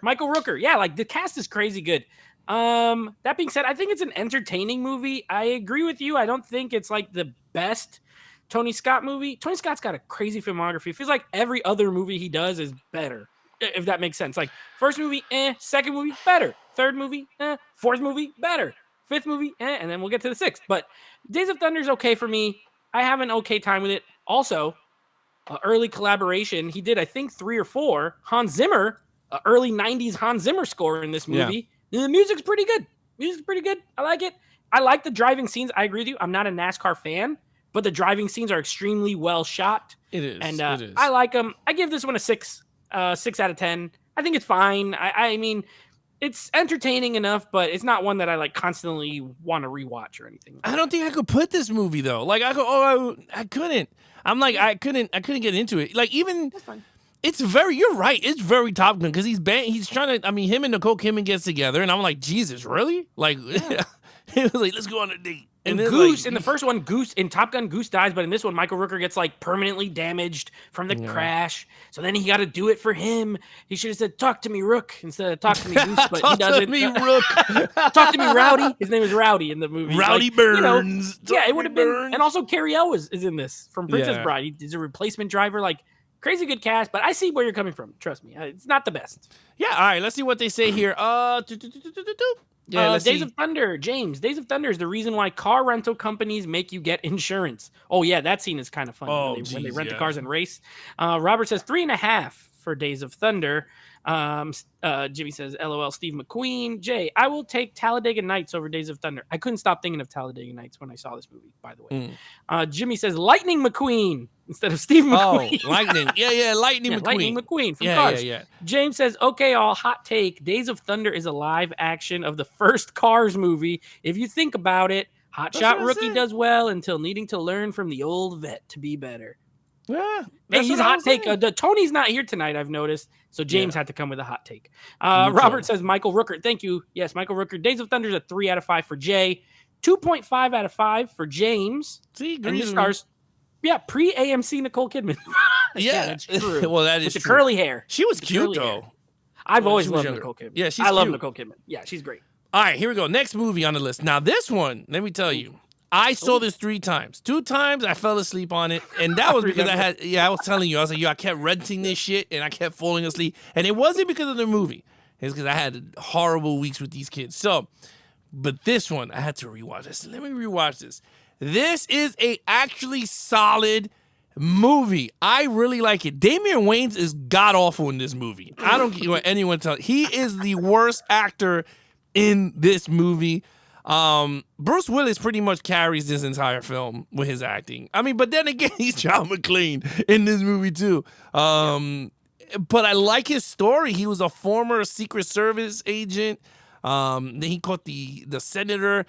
Michael Rooker. Yeah, like the cast is crazy good. That being said, I think it's an entertaining movie. I agree with you. I don't think it's like the best Tony Scott movie. Tony Scott's got a crazy filmography. It feels like every other movie he does is better, if that makes sense. Like first movie, second movie, better. Third movie, fourth movie, better. Fifth movie, and then we'll get to the sixth. But Days of Thunder is okay for me. I have an okay time with it. Also, early collaboration. He did, I think, 3 or 4. Hans Zimmer, early 90s Hans Zimmer score in this movie. Yeah. The music's pretty good. I like it. I like the driving scenes. I agree with you. I'm not a NASCAR fan, but the driving scenes are extremely well shot. It is. And it is. I like them. I give this one a 6 out of 10. I think it's fine. I mean, it's entertaining enough, but it's not one that I like constantly want to rewatch or anything. I don't think I could put this movie though. Like I couldn't. I'm like I couldn't get into it. Like even it's very. You're right. It's very Top Gun because he's trying to. I mean, him and Nicole Kidman gets together, and I'm like, Jesus, really? Like, he was like, let's go on a date. And Goose, in the first one, in Top Gun, Goose dies, but in this one, Michael Rooker gets like permanently damaged from the crash. So then he got to do it for him. He should have said, "Talk to me, Rook," instead of "Talk to me, Goose." But he doesn't. Talk to me, Rook. Talk to me, Rowdy. His name is Rowdy in the movie. Rowdy Burns. Yeah, it would have been. And also, Carrie L is in this from Princess Bride. He's a replacement driver. Like crazy good cast, but I see where you're coming from. Trust me, it's not the best. Yeah. All right. Let's see what they say here. Days of Thunder, James. Days of Thunder is the reason why car rental companies make you get insurance. Oh yeah, that scene is kind of funny when they rent the cars and race. Robert says 3.5 for Days of Thunder. Jimmy says, "LOL, Steve McQueen." Jay, I will take Talladega Nights over Days of Thunder. I couldn't stop thinking of Talladega Nights when I saw this movie, by the way. Jimmy says, Lightning McQueen instead of Steve McQueen. Oh, Lightning. Yeah, Lightning McQueen. Lightning McQueen from Cars. Yeah. James says, okay, all hot take. Days of Thunder is a live action of the first Cars movie. If you think about it, Hotshot Rookie does well until needing to learn from the old vet to be better. Yeah, hey, he's hot take. Tony's not here tonight, I've noticed. So James had to come with a hot take. Robert says Michael Rooker. Thank you. Yes, Michael Rooker. Days of Thunder is a 3 out of 5 for Jay. 2.5 out of 5 for James. See, and this stars, pre-AMC Nicole Kidman. Yeah, that's true. Well, that is with the true. curly hair. She was cute though. I've always loved Nicole Kidman. Yeah, I love Nicole Kidman. Yeah, she's great. All right, here we go. Next movie on the list. Now, this one, let me tell you, I saw this 3 times. 2 times I fell asleep on it, and that was because I was telling you, I was like, I kept renting this shit, and I kept falling asleep, and it wasn't because of the movie. It's because I had horrible weeks with these kids. So, but this one, I had to rewatch this. Let me rewatch this. This is a actually solid movie. I really like it. Damian Wayans is god-awful in this movie. I don't care what anyone tells. He is the worst actor in this movie. Bruce Willis pretty much carries this entire film with his acting. I mean, but then again, he's John McClane in this movie too. But I like his story. He was a former Secret Service agent. Then he caught the senator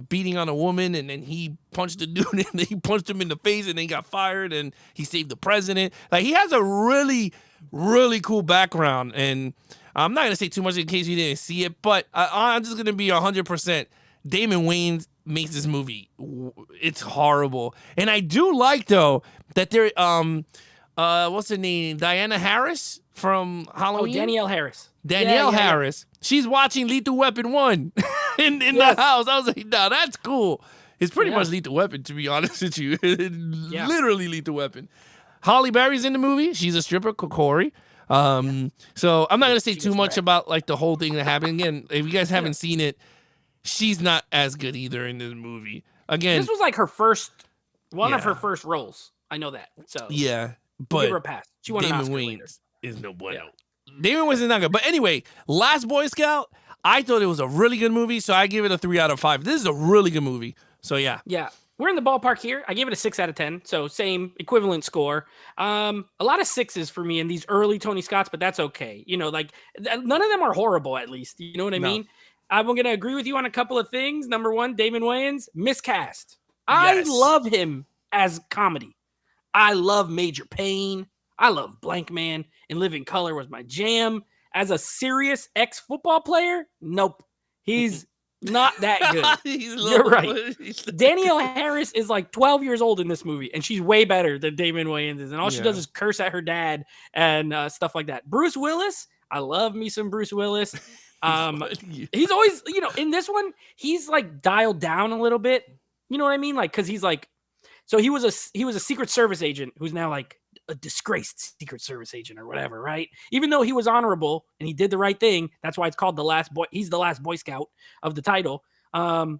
beating on a woman, and then he punched the dude, and then he punched him in the face, and then he got fired, and he saved the president. Like, he has a really, really cool background, and I'm not going to say too much in case you didn't see it, but I'm just going to be 100%. Damon Wayans makes this movie. It's horrible. And I do like, though, that they're, what's her name? Diana Harris from Halloween? Oh, Danielle Harris. Danielle Harris. She's watching Lethal Weapon 1 in the house. I was like, nah, that's cool. It's pretty much Lethal Weapon, to be honest with you. Literally Lethal Weapon. Halle Berry's in the movie. She's a stripper, Corey. So I'm not going to say too much about like the whole thing that happened. Again, if you guys haven't seen it, she's not as good either in this movie. Again, this was like her first, one of her first roles. I know that. So but give her a pass. She won Damon an Oscar Wayans later. is no bueno. Damon Wayans is not good. But anyway, Last Boy Scout, I thought it was a really good movie, so I give it a 3 out of 5. This is a really good movie. So yeah. Yeah. We're in the ballpark here. I gave it a 6 out of 10. So same equivalent score. A lot of 6s for me in these early Tony Scotts, but that's okay. You know, like none of them are horrible, at least. You know what I mean? I'm going to agree with you on a couple of things. Number one, Damon Wayans, miscast. I love him as comedy. I love Major Payne. I love Blank Man, and Living Color was my jam. As a serious ex-football player, nope. He's Not that good. You're right. Danielle Harris is like 12 years old in this movie, and she's way better than Damon Wayans is. And all she does is curse at her dad and stuff like that. Bruce Willis, I love me some Bruce Willis. He's always, in this one, he's like dialed down a little bit. You know what I mean? Like, because he's like, so he was a Secret Service agent who's now like a disgraced Secret Service agent or whatever, right? Even though he was honorable and he did the right thing, that's why it's called the last boy. He's the last Boy Scout of the title. The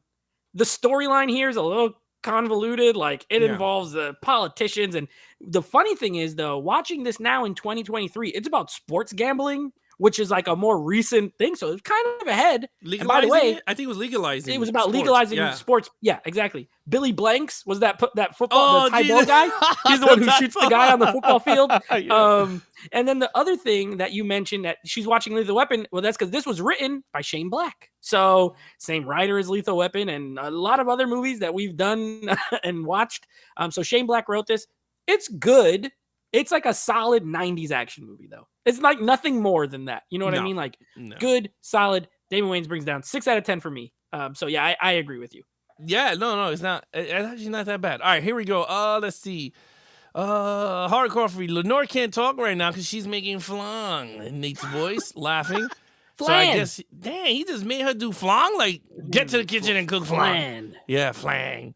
storyline here is a little convoluted. Like it involves the politicians. And the funny thing is, though, watching this now in 2023, it's about sports gambling, which is like a more recent thing. So it's kind of ahead. Legalizing by the way, it? I think it was legalizing. It was about sports. legalizing sports. Yeah, exactly. Billy Blanks was that football, the Ty Ball guy. He's the one who shoots the guy on the football field. And then the other thing that you mentioned that she's watching Lethal Weapon, well, that's because this was written by Shane Black. So same writer as Lethal Weapon and a lot of other movies that we've done and watched. So Shane Black wrote this. It's good. It's like a solid 90s action movie, though. It's like nothing more than that. You know what I mean? Like good, solid. Damon Wayans brings down 6 out of 10 for me. So yeah, I agree with you. Yeah, no, it's not. It's actually not that bad. All right, here we go. Let's see. Hardcore for Lenore can't talk right now because she's making flan in Nate's voice, laughing. Flan. So I guess, dang, he just made her do flan. Like, get to the kitchen and cook flan. Yeah, flan.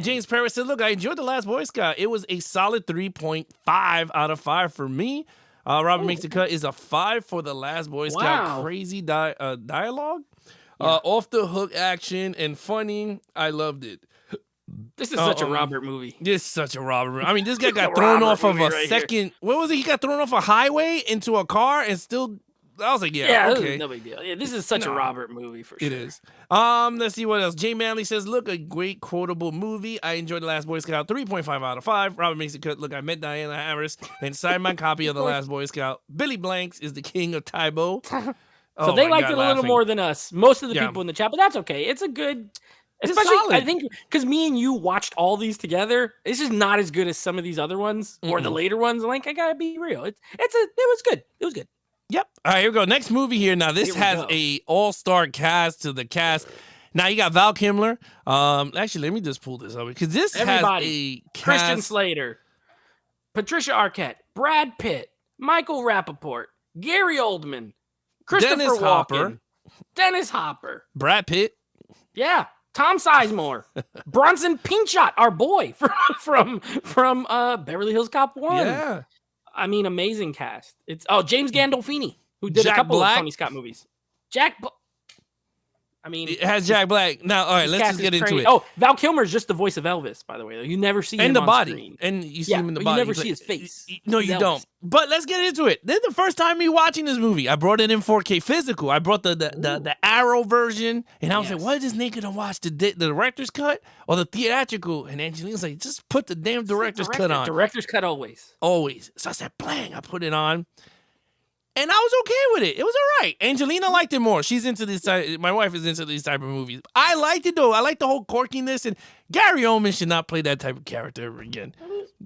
James Paris said, look, I enjoyed The Last Boy Scout. It was a solid 3.5 out of 5 for me. Robert Makes the Cut is a 5 for The Last Boy Scout. Wow. Crazy dialogue. Off the hook action and funny. I loved it. This is such a Robert movie. This is such a Robert movie. I mean, this guy got thrown off of a second. What was it? He got thrown off a highway into a car and still. I was like, okay. No big deal. Yeah, this is such a Robert movie for sure. It is. Let's see what else. Jay Manley says, look, a great quotable movie. I enjoyed The Last Boy Scout. 3.5 out of 5. Robert Makes the Cut. Look, I met Diana Harris and signed my copy of The Last Boy Scout. Billy Blanks is the king of Tybo. So they liked it a little more than us. Most of the people in the chat, but that's okay. It's a good, especially I think because me and you watched all these together. It's just not as good as some of these other ones or the later ones. Like I gotta be real. It was good. It was good. Yep. All right, here we go. Next movie here. Now this has a all-star cast to the cast. Now you got Val Kilmer. Actually, let me just pull this up because this has a cast. Christian Slater, Patricia Arquette, Brad Pitt, Michael Rappaport, Gary Oldman, Christopher Walken, Dennis Hopper, Brad Pitt. Yeah, Tom Sizemore, Bronson Pinchot, our boy from Beverly Hills Cop 1. Yeah. I mean, amazing cast. It's James Gandolfini, who did Jack a couple Black. of Tony Scott movies. I mean, it has Jack Black. Now, all right, let's just get into it. Oh, Val Kilmer's just the voice of Elvis, by the way. You never see him in the on body, screen. and you see him in the body. You never see his face. No, you don't. But let's get into it. This is the first time me watching this movie. I brought it in 4K physical. I brought the Arrow version, and I was like, "What is this nigga gonna watch the director's cut or the theatrical?" And Angelina's like, "Just put the damn director's cut on." Director's cut always. Always. So I said, "Blang!" I put it on. And I was okay with it. It was all right. Angelina liked it more. She's into this type. My wife is into these type of movies. I liked it though. I like the whole quirkiness. And Gary Oldman should not play that type of character ever again.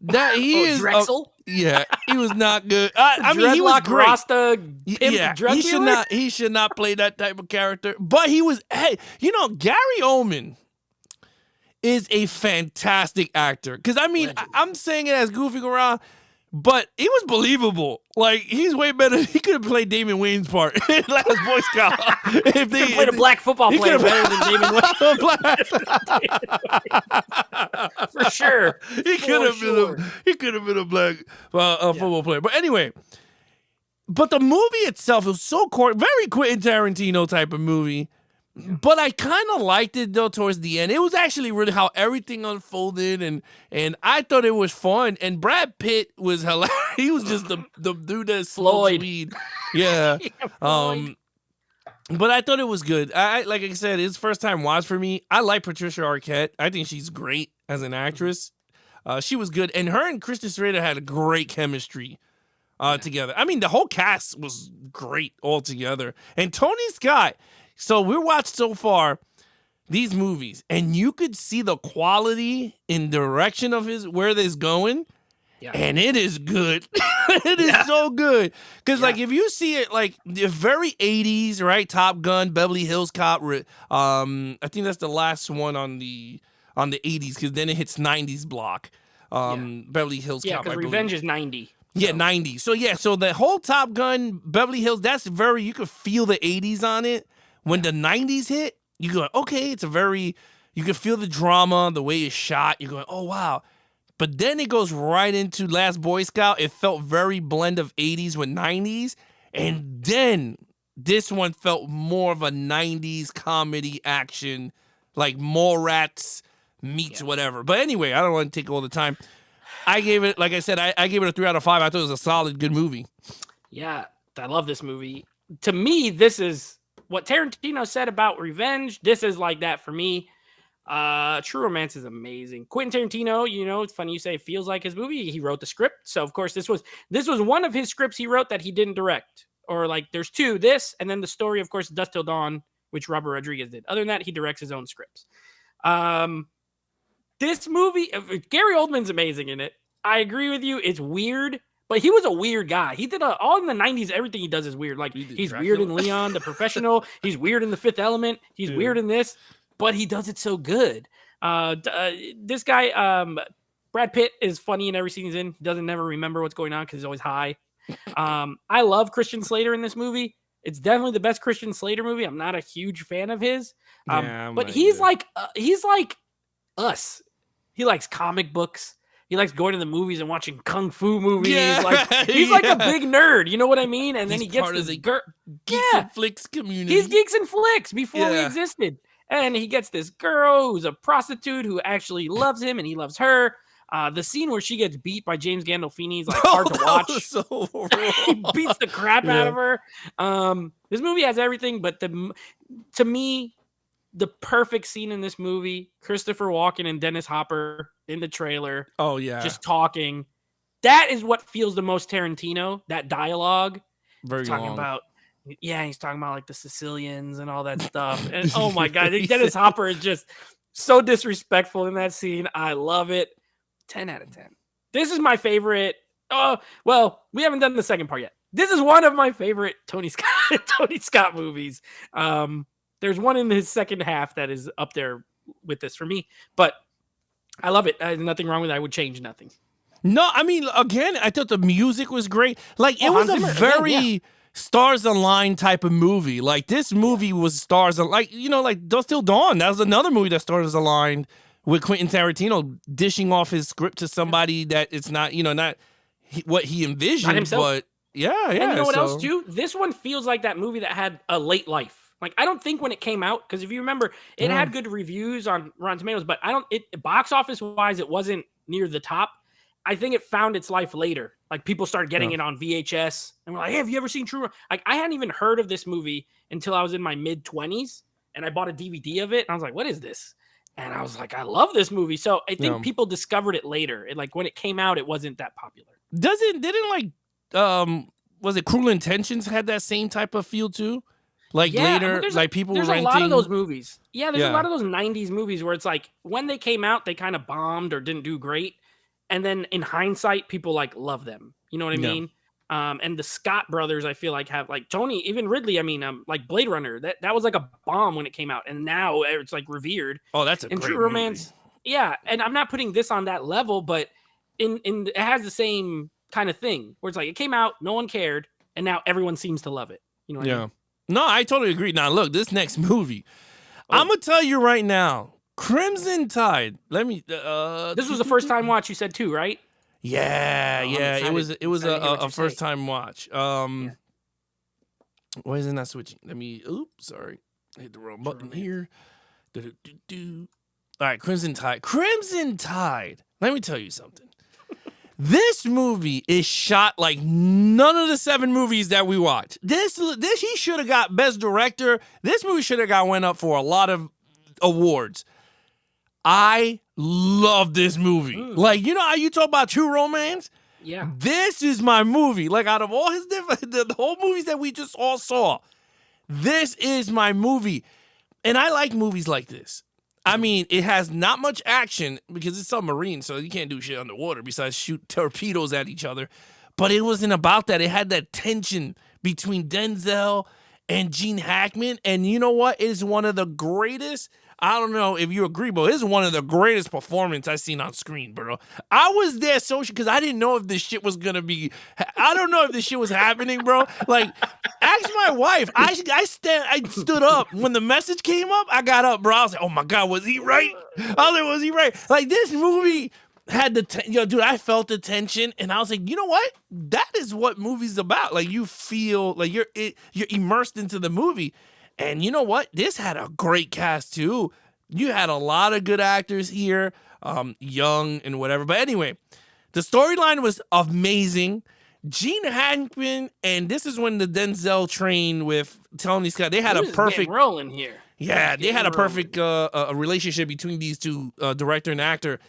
That he is Drexel. Yeah, he was not good. I mean, he was great. Rasta pimp drug dealer? He should not play that type of character. But he was. Hey, Gary Oldman is a fantastic actor. Because I mean, I'm saying it as goofing around. But he was believable. Like, he's way better. He could have played Damon Wayne's part in Last Boy Scout. If they played a black football player better than Damon Wayne. For sure. He could have been a black football player. But anyway, but the movie itself was so very Quentin Tarantino type of movie. But I kind of liked it though towards the end. It was actually really how everything unfolded, and I thought it was fun. And Brad Pitt was hilarious. He was just the dude that smoked weed. Yeah. But I thought it was good. Like I said, it's first time watch for me. I like Patricia Arquette. I think she's great as an actress. She was good, and her and Christian Slater had a great chemistry together. I mean, the whole cast was great all together. And Tony Scott. So we watched so far these movies, and you could see the quality and direction of where this going, and it is good. It is so good. Because, like, if you see it, like, the very 80s, right? Top Gun, Beverly Hills Cop. I think that's the last one on the 80s, because then it hits 90s block. Beverly Hills Yeah, Cop, because Revenge is 90. Yeah, 90. So the whole Top Gun, Beverly Hills, that's you could feel the 80s on it. When the 90s hit, you go, okay, you can feel the drama, the way it's shot. You're going, oh, wow. But then it goes right into Last Boy Scout. It felt very blend of 80s with 90s. And then this one felt more of a 90s comedy action, like Mallrats meets whatever. But anyway, I don't want to take all the time. I gave it, like I said, I gave it a 3 out of 5. I thought it was a solid, good movie. Yeah, I love this movie. To me, this is what Tarantino said about Revenge. This is like that for me. True Romance is amazing. Quentin Tarantino, it's funny you say it feels like his movie. He wrote the script. So, of course, this was one of his scripts he wrote that he didn't direct. Or, like, there's two, this, and then the story, of course, Dust Till Dawn, which Robert Rodriguez did. Other than that, he directs his own scripts. This movie, Gary Oldman's amazing in it. I agree with you. It's weird, but he was a weird guy. He did all in the 90s. Everything he does is weird. Like, he's weird in Leon, the Professional. He's weird in The Fifth Element. He's weird in this, but he does it so good. This guy, Brad Pitt, is funny in every scene he's in. He doesn't never remember what's going on because he's always high. I love Christian Slater in this movie. It's definitely the best Christian Slater movie. I'm not a huge fan of his, but he's like us. He likes comic books. He likes going to the movies and watching kung fu movies. Yeah. He's like a big nerd. You know what I mean? And then he gets this girl. Geeks and Flicks community. He's Geeks and Flicks before we existed. And he gets this girl who's a prostitute who actually loves him and he loves her. The scene where she gets beat by James Gandolfini is like hard to watch. So He beats the crap out of her. This movie has everything, but to me, the perfect scene in this movie, Christopher Walken and Dennis Hopper in the trailer. Oh, yeah. Just talking. That is what feels the most Tarantino, that dialogue. Very talking long. about, he's talking about like the Sicilians and all that stuff. And oh my God, Dennis Hopper is just so disrespectful in that scene. I love it. 10 out of 10. This is my favorite. Oh, well, we haven't done the second part yet. This is one of my favorite Tony Scott movies. There's one in his second half that is up there with this for me, but I love it. There's nothing wrong with it. I would change nothing. No, I mean, again, I thought the music was great. Like, it was a very stars align type of movie. Like, this movie was stars, like Dust Till Dawn. That was another movie that stars aligned with Quentin Tarantino dishing off his script to somebody that it's not, not what he envisioned. Not himself. But yeah. And you know what else, too? This one feels like that movie that had a late life. Like, I don't think when it came out, because if you remember, it had good reviews on Rotten Tomatoes, but box office wise, it wasn't near the top. I think it found its life later. Like, people started getting it on VHS and were like, hey, have you ever seen True? Like, I hadn't even heard of this movie until I was in my mid-20s, and I bought a DVD of it, and I was like, what is this? And I was like, I love this movie. So I think people discovered it later. Like, when it came out, it wasn't that popular. Was it Cruel Intentions had that same type of feel too? Like later, like people were renting. There's a lot of those movies. Yeah, there's a lot of those 90s movies where it's like when they came out, they kind of bombed or didn't do great. And then in hindsight, people like love them. You know what I mean? And the Scott brothers, I feel like have like Tony, even Ridley. I mean, like Blade Runner, that was like a bomb when it came out. And now it's like revered. Oh, that's a great True Romance. Yeah. And I'm not putting this on that level, but it has the same kind of thing where it's like it came out, no one cared. And now everyone seems to love it. You know what I mean? No, I totally agree. Now, look, this next movie, I'm going to tell you right now, Crimson Tide. Let me. This was the first time watch, you said too, right? Yeah. It was a first time watch. Why isn't that switching? Sorry. I hit the wrong button here. All right, Crimson Tide. Crimson Tide. Let me tell you something. This movie is shot like none of the 7 movies that we watched. This he should have got Best Director. This movie should have went up for a lot of awards. I love this movie. Like, you know how you talk about True Romance? Yeah. This is my movie. Like, out of all his the whole movies that we just all saw, this is my movie. And I like movies like this. I mean, it has not much action because it's submarine, so you can't do shit underwater besides shoot torpedoes at each other. but it wasn't about that. It had that tension between Denzel and Gene Hackman. And you know what? It's one of the greatest. I don't know if you agree, but it's one of the greatest performances I've seen on screen, bro. I was there social because I didn't know if this shit was gonna be. I don't know if this shit was happening, bro. Like, ask my wife. I stood up when the message came up. I got up, bro. I was like, oh my god, was he right? I was like, was he right? Like, this movie had the dude. I felt the tension, and I was like, you know what? That is what movies about. Like, you feel like you're immersed into the movie. And you know what? This had a great cast too. You had a lot of good actors here, young and whatever. But anyway, the storyline was amazing. Gene Hackman, and this is when the Denzel train with Tony Scott. They had a perfect rolling here. Yeah, they had a perfect relationship between these two, director and actor.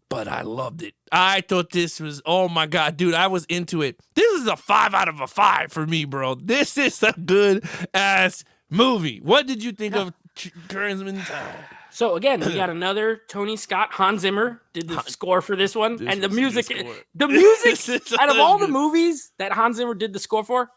But I loved it. I thought this was, oh my God, dude, I was into it. This is a 5 out of 5 for me, bro. This is a good ass movie. What did you think of Crimson Tide? So again, we got another Tony Scott. Hans Zimmer did the score for this one, and the music out of all the movies that Hans Zimmer did the score for,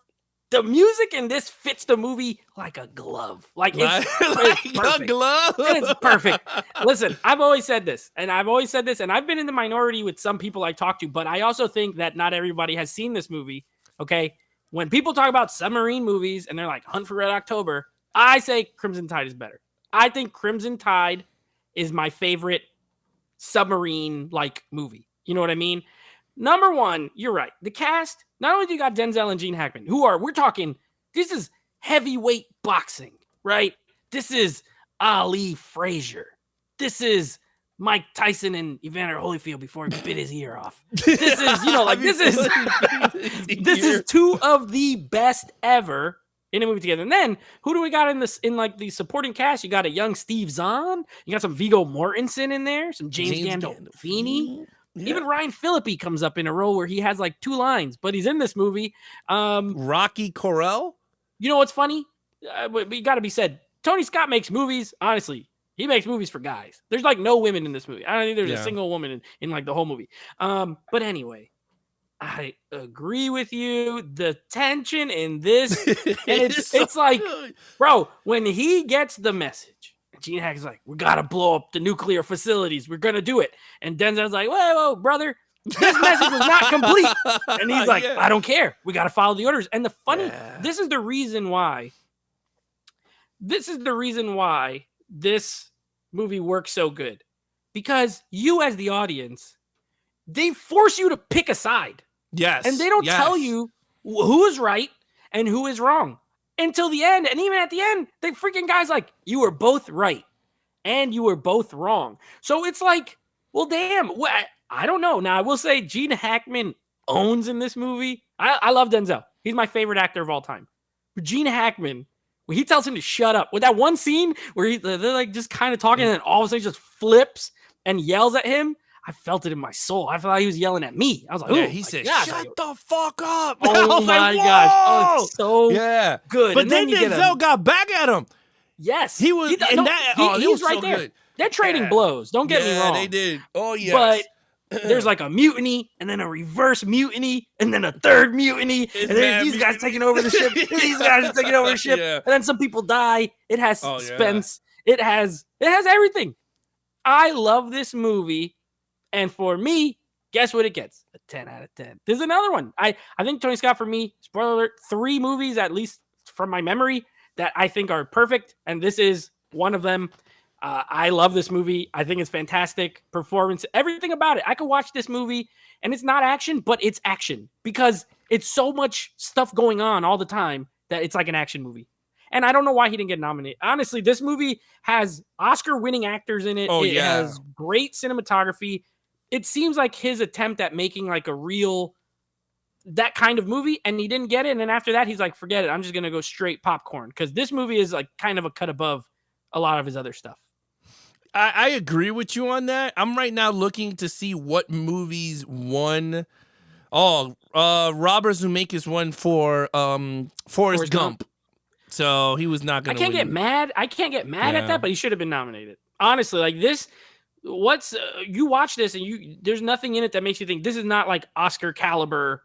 the music in this fits the movie like a glove. Like it's a glove. It's perfect. Listen, I've always said this, and I've been in the minority with some people I talk to, but I also think that not everybody has seen this movie. Okay, when people talk about submarine movies and they're like Hunt for Red October, I say Crimson Tide is better. I think Crimson Tide is my favorite submarine like movie. You know what I mean? Number one, you're right. The cast, not only do you got Denzel and Gene Hackman, we're talking, this is heavyweight boxing, right? This is Ali Frazier. This is Mike Tyson and Evander Holyfield before he bit his ear off. This is, this is two of the best ever in a movie together. And then who do we got in like the supporting cast? You got a young Steve Zahn. You got some Viggo Mortensen in there, some James Gandolfini. Yeah. Even Ryan Phillippe comes up in a role where he has like 2 lines, but he's in this movie. Rocky Correll. You know what's funny? We got to be said. Tony Scott makes movies. Honestly, he makes movies for guys. There's like no women in this movie. I don't think there's a single woman in like the whole movie. But anyway, I agree with you. The tension in this, and it's like, bro, when he gets the message, Gene Hackman's like, we got to blow up the nuclear facilities. We're going to do it. And Denzel's like, whoa, brother, this message was not complete. And he's like, I don't care. We got to follow the orders. And the funny, this is the reason why this movie works so good. Because you as the audience, they force you to pick a side. Yes. And they don't tell you who is right and who is wrong until the end. And even at the end, the freaking guy's like, you were both right and you were both wrong. So it's like, well, damn, I don't know. Now, I will say Gene Hackman owns in this movie. I love Denzel. He's my favorite actor of all time. But Gene Hackman, when he tells him to shut up, with that one scene where they're like just kind of talking and then all of a sudden he just flips and yells at him, I felt it in my soul. I felt like he was yelling at me. I was like, he said, shut the fuck up. Oh my gosh. Oh, it's so good. But then Denzel got back at him. Yes. He was, he's right so there. good. They're trading blows. Don't get me wrong. They did. Oh, yes. But there's like a mutiny and then a reverse mutiny and then a third mutiny. And then these guys taking over the ship. These guys are taking over the ship. And then some people die. It has suspense. It has everything. I love this movie. And for me, guess what it gets? A 10 out of 10. There's another one. I think Tony Scott, for me, spoiler alert, 3 movies, at least from my memory, that I think are perfect. And this is one of them. I love this movie. I think it's fantastic. Performance, everything about it. I could watch this movie and it's not action, but it's action because it's so much stuff going on all the time that it's like an action movie. And I don't know why he didn't get nominated. Honestly, this movie has Oscar-winning actors in it. It has great cinematography. It seems like his attempt at making like a real, that kind of movie, and he didn't get it. And then after that, he's like, forget it. I'm just going to go straight popcorn. Because this movie is like kind of a cut above a lot of his other stuff. I agree with you on that. I'm right now looking to see what movies won. Oh, Robert Zemeckis won for Forrest Gump. So he was not going to win. I can't get mad at that, but he should have been nominated. Honestly, like this, you watch this and there's nothing in it that makes you think this is not like Oscar caliber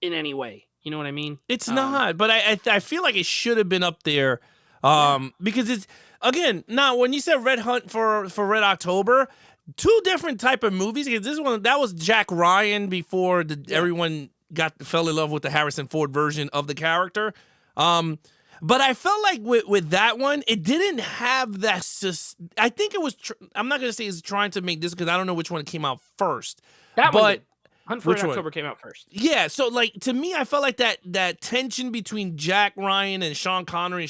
in any way. You know what I mean? It's not, but I feel like it should have been up there because it's, again, now when you said Red Hunt for Red October, two different type of movies. Because this one, that was Jack Ryan before everyone fell in love with the Harrison Ford version of the character. But I felt like with that one, it didn't have that. I think it was. I'm not gonna say it's trying to make this because I don't know which one came out first. That but, one did. Hunt for Which Red one? October came out first. Yeah, so like to me, I felt like that tension between Jack Ryan and Sean Connery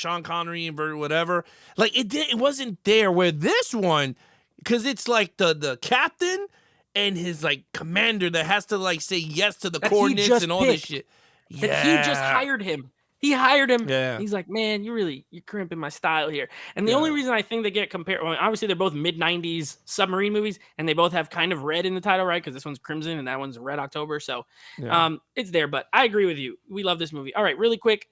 and whatever, like it wasn't there. Where this one, because it's like the captain and his like commander that has to like say yes to the coordinates and all this shit. Yeah, he just hired him. He hired him. Yeah. He's like, man, you're crimping my style here. And the only reason I think they get compared, well, obviously they're both mid-90s submarine movies, and they both have kind of red in the title, right? Because this one's Crimson and that one's Red October. So it's there, but I agree with you. We love this movie. All right, really quick,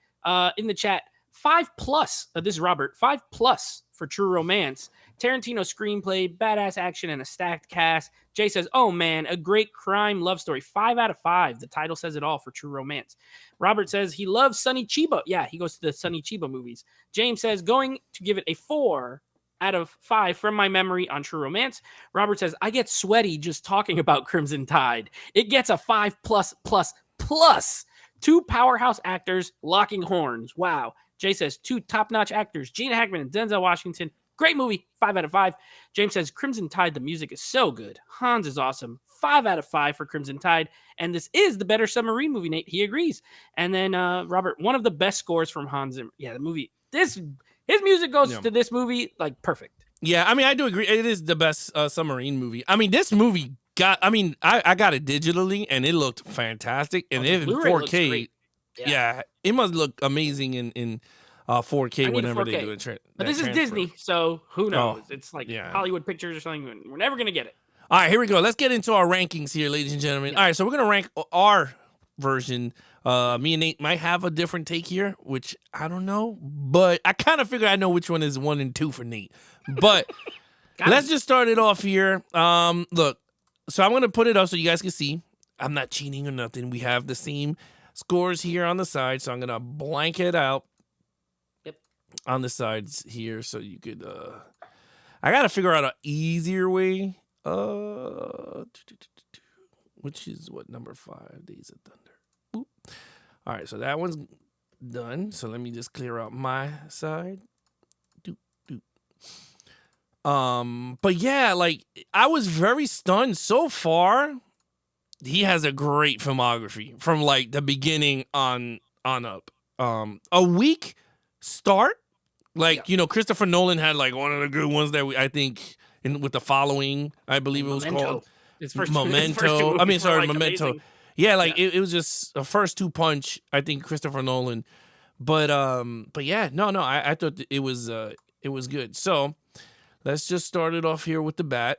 in the chat, 5+, this is Robert, 5+ for True Romance. Tarantino screenplay, badass action, and a stacked cast. Jay says, oh man, a great crime love story. 5 out of 5. The title says it all for True Romance. Robert says he loves Sonny Chiba. Yeah, he goes to the Sonny Chiba movies. James says going to give it a 4 out of 5 from my memory on True Romance. Robert says, I get sweaty just talking about Crimson Tide. It gets a 5+++. 2 powerhouse actors locking horns. Wow. Jay says 2 top-notch actors, Gene Hackman and Denzel Washington. Great movie, 5 out of 5. James says Crimson Tide, the music is so good. Hans is awesome. 5 out of 5 for Crimson Tide. And this is the better submarine movie, Nate. He agrees. And then Robert, one of the best scores from Hans Zimmer. Yeah, the movie. His music goes to this movie like perfect. Yeah, I mean, I do agree. It is the best submarine movie. I mean, this movie I got it digitally and it looked fantastic. And in 4K, it must look amazing in 4K whenever they do it. But this is Disney, so who knows? It's like Hollywood Pictures or something. We're never going to get it. All right, here we go. Let's get into our rankings here, ladies and gentlemen. All right, so we're going to rank our version. Me and Nate might have a different take here, which I don't know. But I kind of figure I know which one is 1 and 2 for Nate. But let's just start it off here. Look, so I'm going to put it up so you guys can see. I'm not cheating or nothing. We have the same scores here on the side, so I'm going to blank it out. On the sides here, so you could I gotta figure out an easier way, which is what, number 5, Days of Thunder. Boop. All right, so that one's done, so let me just clear out my side. But yeah, like I was very stunned so far. He has a great filmography from like the beginning on up. A weak start. Like, Christopher Nolan had like one of the good ones that I think with The Following, I believe it was called. Memento. Memento. Amazing. Yeah, like it was just a first 2 punch, I think, Christopher Nolan. But yeah, no, I thought it was good. So let's just start it off here with the bat.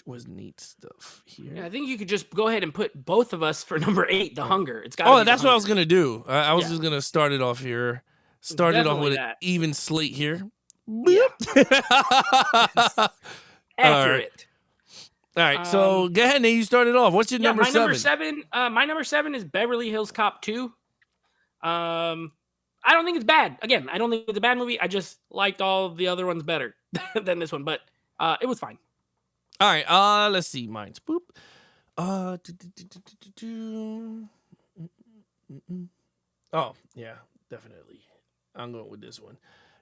Was neat stuff here. Yeah, I think you could just go ahead and put both of us for number 8, The Hunger. It's got. That's what I was gonna do. I was just gonna start it off here. Start it off with an even slate here. Yeah. Accurate. All right. So go ahead, Nate. You started off. What's your number 7? My number 7 is Beverly Hills Cop 2. I don't think it's bad. Again, I don't think it's a bad movie. I just liked all the other ones better than this one, but it was fine. All right, let's see. Mine's boop. Oh, yeah, definitely. I'm going with this one.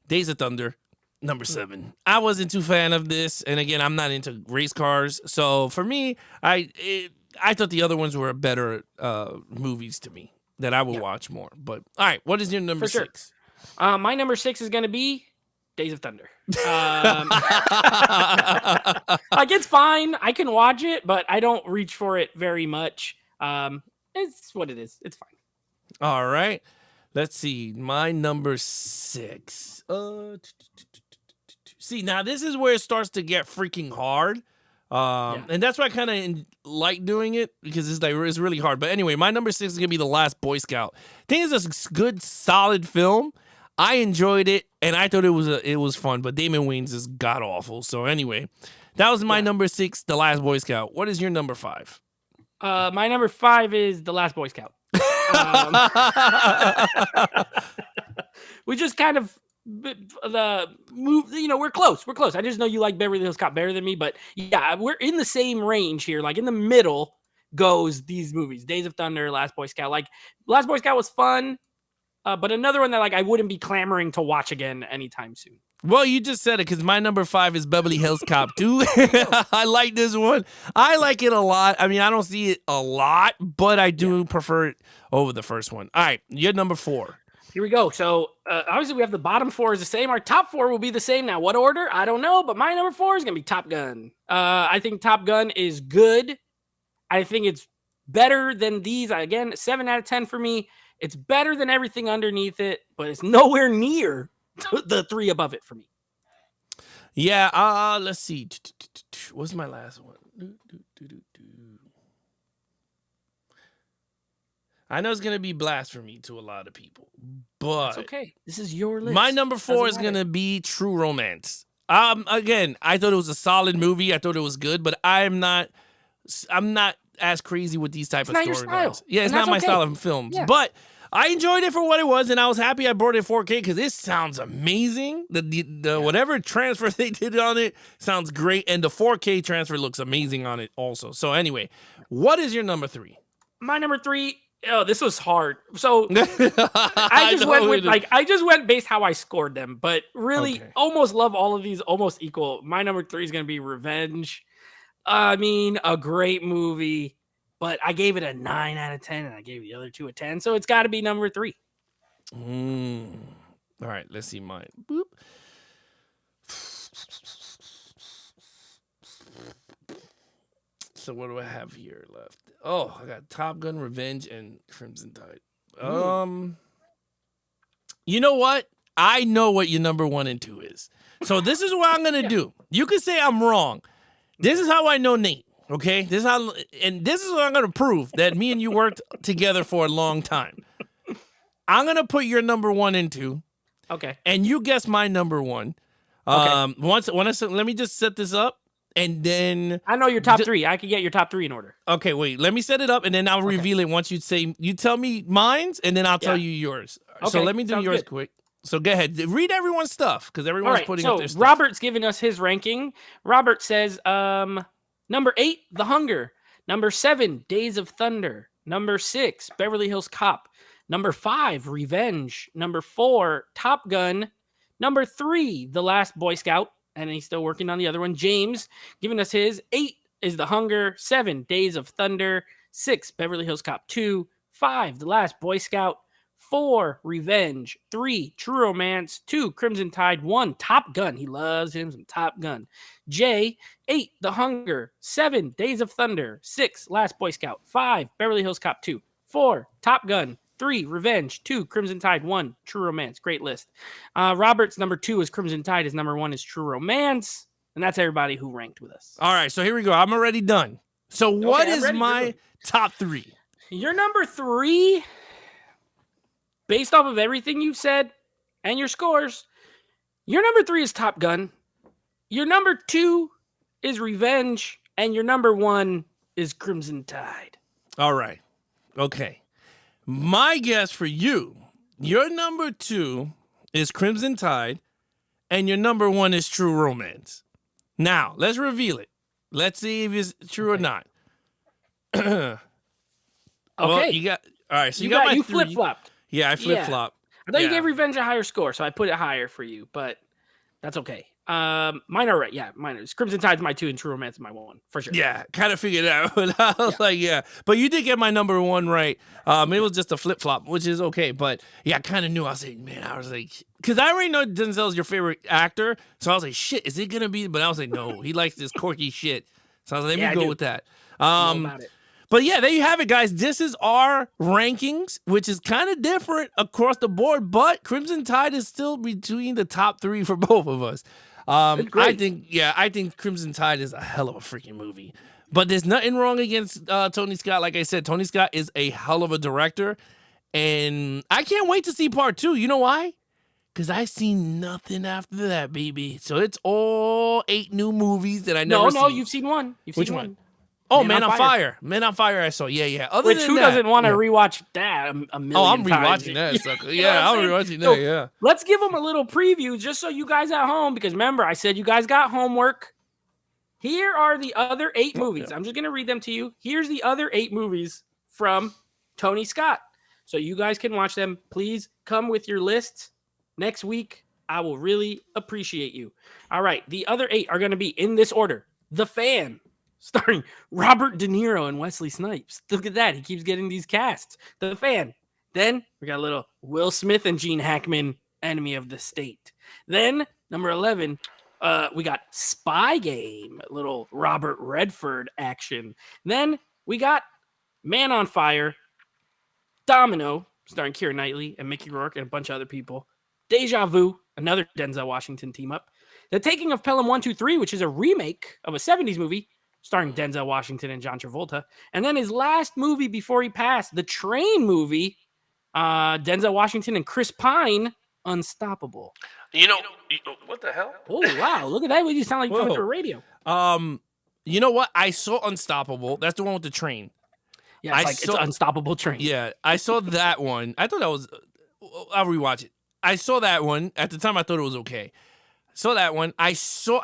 Days of Thunder, number 7. I wasn't too fan of this, and again, I'm not into race cars. So for me, I thought the other ones were better movies to me that I would watch more. But all right, what is your number 6? My number 6 is going to be Days of Thunder. Like, it's fine. I can watch it, but I don't reach for it very much. It's what it is. It's fine. All right. Let's see. My number 6. See, now this is where it starts to get freaking hard. And that's why I kind of like doing it, because it's really hard. But anyway, my number 6 is going to be The Last Boy Scout. I think it's a good, solid film. I enjoyed it, and I thought it was fun, but Damon Wayans is god-awful. So anyway, that was my number 6, The Last Boy Scout. What is your number 5? My number 5 is The Last Boy Scout. We just kind of the move, we're close. We're close. I just know you like Beverly Hills Cop better than me, but yeah, we're in the same range here. Like in the middle goes these movies: Days of Thunder, Last Boy Scout. Like Last Boy Scout was fun, but another one that like I wouldn't be clamoring to watch again anytime soon. Well, you just said it because my number 5 is Beverly Hills Cop 2. I like this one. I like it a lot. I mean, I don't see it a lot, but I do prefer it over the first one. All right, you're number 4. Here we go. So obviously we have the bottom 4 is the same. Our top 4 will be the same. Now, what order? I don't know, but my number 4 is going to be Top Gun. I think Top Gun is good. I think it's better than these. Again, 7 out of 10 for me. It's better than everything underneath it, but it's nowhere near the 3 above it for me. Yeah, let's see. What's my last one? I know it's going to be blasphemy to a lot of people, but it's okay. This is your list. My number 4 is going to be True Romance. Again, I thought it was a solid movie. I thought it was good, but I'm not as crazy with these type of storylines. Yeah, it's not my style of films, but I enjoyed it for what it was, and I was happy I brought it 4K because it sounds amazing. The whatever transfer they did on it sounds great, and the 4K transfer looks amazing on it also. So anyway, what is your number 3? My number 3. Oh, this was hard. So I just went based how I scored them, but really almost love all of these almost equal. My number 3 is going to be Revenge. I mean, a great movie, but I gave it a 9 out of 10 and I gave the other 2 a 10. So it's got to be number 3. All right, let's see mine. Boop. So what do I have here left? Oh, I got Top Gun, Revenge, and Crimson Tide. You know what? I know what your number 1 and 2 is. So this is what I'm gonna do. You can say I'm wrong. This is how I know Nate. Okay, this is what I'm gonna prove that me and you worked together for a long time. I'm gonna put your number 1 and 2. Okay. And you guess my number 1. Okay. Let me just set this up. And then I know your top 3. I can get your top 3 in order. Okay, wait. Let me set it up, and then I'll reveal it once you tell me mine's, and then I'll tell you yours. Okay, so let me do yours quick. So go ahead. Read everyone's stuff because everyone's putting up their stuff. Robert's giving us his ranking. Robert says, number 8, The Hunger. Number 7, Days of Thunder. Number 6, Beverly Hills Cop. Number 5, Revenge. Number 4, Top Gun. Number 3, The Last Boy Scout. And he's still working on the other one. James giving us his 8 is The Hunger, 7 Days of Thunder, 6 Beverly Hills Cop 2, 5 The Last Boy Scout, 4 Revenge, 3 True Romance, 2 Crimson Tide, 1 Top Gun. He loves him some Top Gun. Jay, 8 The Hunger, 7 Days of Thunder, 6 Last Boy Scout, 5 Beverly Hills Cop 2, 4 Top Gun, 3 Revenge, 2 Crimson Tide, 1 True Romance. Great list. Robert's number 2 is Crimson Tide. His number 1 is True Romance. And that's everybody who ranked with us. All right, so here we go. I'm already done. So what is my top 3? Your number 3, based off of everything you've said and your scores, your number 3 is Top Gun. Your number 2 is Revenge. And your number 1 is Crimson Tide. All right. Okay. My guess for you, your number 2 is Crimson Tide, and your number 1 is True Romance. Now, let's reveal it. Let's see if it's true or not. Okay. Well, you got all right. So you got my 3. Flip-flopped. Yeah, I flip-flopped. I thought you gave Revenge a higher score, so I put it higher for you, but that's okay. Mine are right. Yeah, mine is. Crimson Tide's my 2 and True Romance is my 1, for sure. Yeah, kind of figured it out. I was like, yeah. But you did get my number 1 right. It was just a flip-flop, which is okay. But yeah, I kind of knew. I was like, man, because I already know Denzel's your favorite actor. So I was like, shit, is it going to be? But I was like, no, he likes this quirky shit. So I was like, let me go with that. But yeah, there you have it, guys. This is our rankings, which is kind of different across the board. But Crimson Tide is still between the top 3 for both of us. I think Crimson Tide is a hell of a freaking movie. But there's nothing wrong against Tony Scott. Like I said, Tony Scott is a hell of a director. And I can't wait to see part 2. You know why? Because I seen nothing after that, baby. So it's all 8 new movies that I never seen. No, you've seen one. Which one? Oh, Man on Fire. Man on Fire I saw. Yeah. Other Which than who that, doesn't want to rewatch that a million times? Oh, I'm rewatching that sucker. Yeah, I'm rewatching that, yeah. Let's give them a little preview just so you guys at home, because remember, I said you guys got homework. Here are the other 8 movies. I'm just going to read them to you. Here's the other 8 movies from Tony Scott. So you guys can watch them. Please come with your lists next week. I will really appreciate you. All right. The other 8 are going to be in this order. The Fan, starring Robert De Niro and Wesley Snipes. Look at that. He keeps getting these casts. The Fan. Then we got a little Will Smith and Gene Hackman, Enemy of the State. Then number 11, we got Spy Game, a little Robert Redford action. Then we got Man on Fire, Domino, starring Keira Knightley and Mickey Rourke and a bunch of other people. Deja Vu, another Denzel Washington team up. The Taking of Pelham 1, 2, 3, which is a remake of a 70s movie starring Denzel Washington and John Travolta. And then his last movie before he passed, the Train movie, Denzel Washington and Chris Pine, Unstoppable. You know, what the hell? Oh, wow. Look at that. You sound like you're talking to a radio. You know what? I saw Unstoppable. That's the one with the train. Yeah, it's an Unstoppable Train. Yeah, I saw that one. I thought that was... I'll rewatch it. I saw that one. At the time, I thought it was okay. Saw that one. I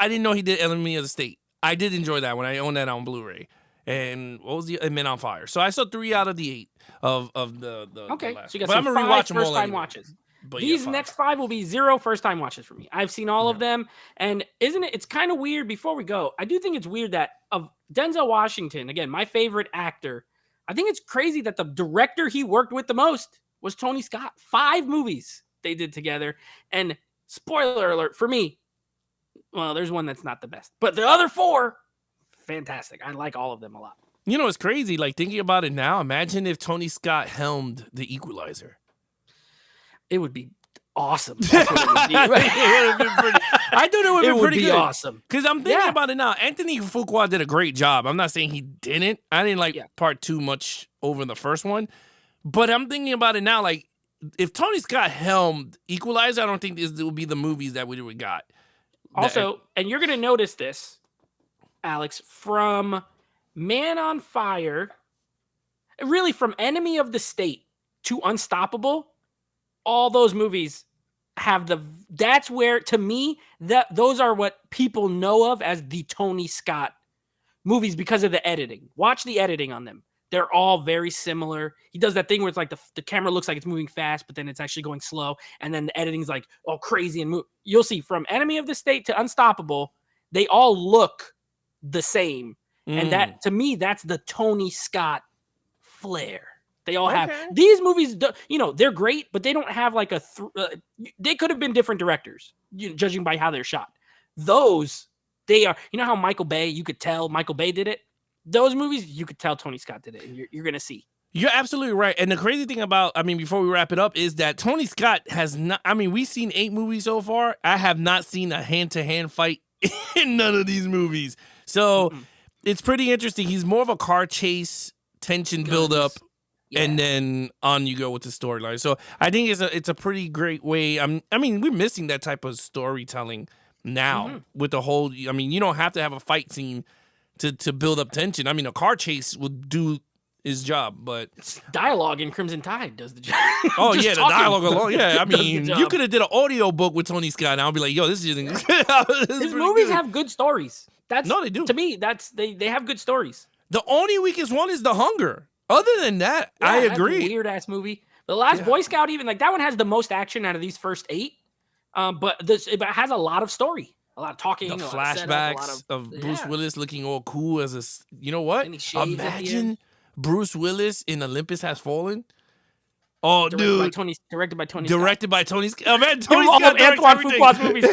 didn't know he did Enemy of the State. I did enjoy that one. I own that on Blu-ray. And what was the Men on Fire? So I saw 3 out of the 8 of the okay, last. so you got but some I'm gonna 5 rewatch them all first-time anyway. watches. But These yeah, next 5 will be 0 first-time watches for me. I've seen all of them, and isn't it? It's kind of weird. Before we go, I do think it's weird that of Denzel Washington, again, my favorite actor. I think it's crazy that the director he worked with the most was Tony Scott. 5 movies they did together, and spoiler alert for me. Well, there's one that's not the best, but the other 4, fantastic. I like all of them a lot. You know, it's crazy. Like, thinking about it now, imagine if Tony Scott helmed The Equalizer. It would be awesome. That's what it would be. I thought it would be pretty good. Awesome. Because I'm thinking about it now. Anthony Fuqua did a great job. I'm not saying he didn't. I didn't like part 2 much over the first one. But I'm thinking about it now. Like, if Tony Scott helmed Equalizer, I don't think this would be the movies that we got. Also, and you're going to notice this, Alex, from Man on Fire, really from Enemy of the State to Unstoppable, all those movies have that's where, to me, those are what people know of as the Tony Scott movies because of the editing. Watch the editing on them. They're all very similar. He does that thing where it's like the camera looks like it's moving fast, but then it's actually going slow. And then the editing's like all crazy and you'll see from Enemy of the State to Unstoppable, they all look the same. And that, to me, that's the Tony Scott flair. They all have these movies. You know, they're great, but they don't have like they could have been different directors, judging by how they're shot. Those, they are. You know how Michael Bay, you could tell Michael Bay did it. Those movies, you could tell Tony Scott did it. And you're gonna see. You're absolutely right. And the crazy thing about, before we wrap it up, is that Tony Scott has not. We've seen 8 movies so far. I have not seen a hand-to-hand fight in none of these movies. So it's pretty interesting. He's more of a car chase, tension build-up. Yeah. And then on you go with the storyline. So I think it's a pretty great way. We're missing that type of storytelling now with the whole. You don't have to have a fight scene to build up tension. A car chase would do his job, but dialogue in Crimson Tide does the job. Oh yeah, the dialogue alone. Yeah, you could have did an audio book with Tony Scott, and I'll be like, yo, this is his movies have good stories. No, they do. To me, they have good stories. The only weakest one is The Hunger. Other than that, I agree. Weird ass movie. The Last Boy Scout, even like that one has the most action out of these first 8. But it has a lot of story, a lot of talking, the flashbacks of Bruce Willis looking all cool as a. You know what? Imagine Bruce Willis in Olympus Has Fallen. Oh, directed by Tony. Directed by Tony. Oh man, Tony Scott directs Fuqua's movies.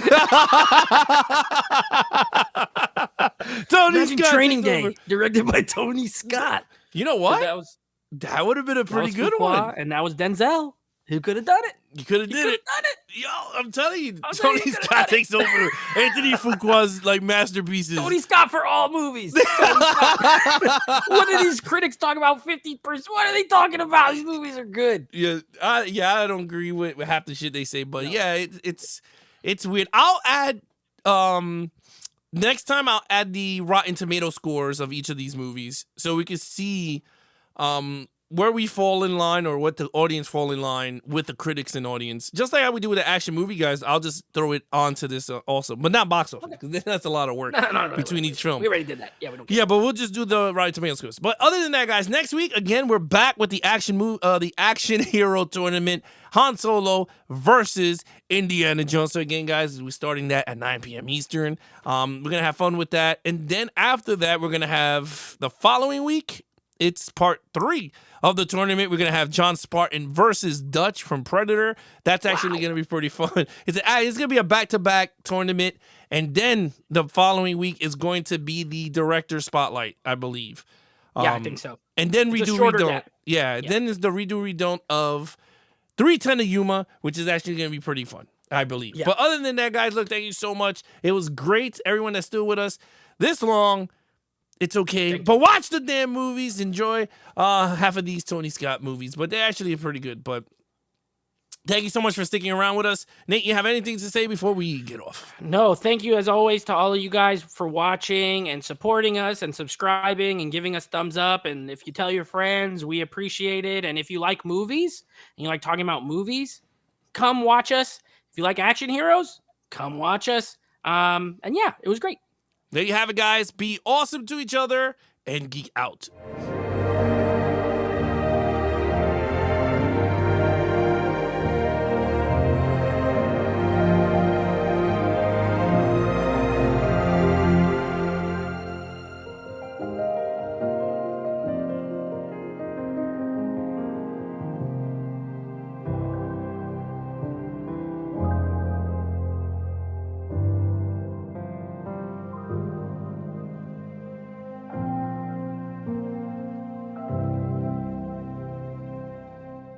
Tony Scott. Training Day, directed by Tony Scott. You know what? That would have been a pretty good one. And that was Denzel. Who could have done it? You could have did it. Yo, I'm telling you, Tony Scott takes over Anthony Fuqua's masterpieces. Tony Scott for all movies. What are these critics talking about? 50%. What are they talking about? These movies are good. Yeah, I don't agree with half the shit they say, but it's weird. I'll add next time I'll add the Rotten Tomato scores of each of these movies so we can see where we fall in line or what the audience fall in line with the critics and audience. Just like how we do with the action movie guys, I'll just throw it onto this also, but not box office because that's a lot of work between each film. We already did that. Yeah, we don't care. Yeah, but we'll just do the Rotten Tomato scores. But other than that, guys, next week again we're back with the action hero tournament, Han Solo versus Indiana Jones. So again, guys, we're starting that at 9 p.m. Eastern. We're gonna have fun with that, and then after that, we're gonna have the following week. It's part 3 of the tournament. We're going to have John Spartan versus Dutch from Predator. That's actually going to be pretty fun. It's going to be a back-to-back tournament. And then the following week is going to be the director spotlight, I believe. Yeah, I think so. And then it's redo. Yeah, then is the redo of 310 to Yuma, which is actually going to be pretty fun, I believe. Yeah. But other than that, guys, look, thank you so much. It was great. Everyone that's still with us this long. It's okay, but watch the damn movies. Enjoy half of these Tony Scott movies, but they're actually pretty good. But thank you so much for sticking around with us. Nate, you have anything to say before we get off? No, thank you as always to all of you guys for watching and supporting us and subscribing and giving us thumbs up. And if you tell your friends, we appreciate it. And if you like movies and you like talking about movies, come watch us. If you like action heroes, come watch us. And yeah, it was great. There you have it, guys. Be awesome to each other and geek out.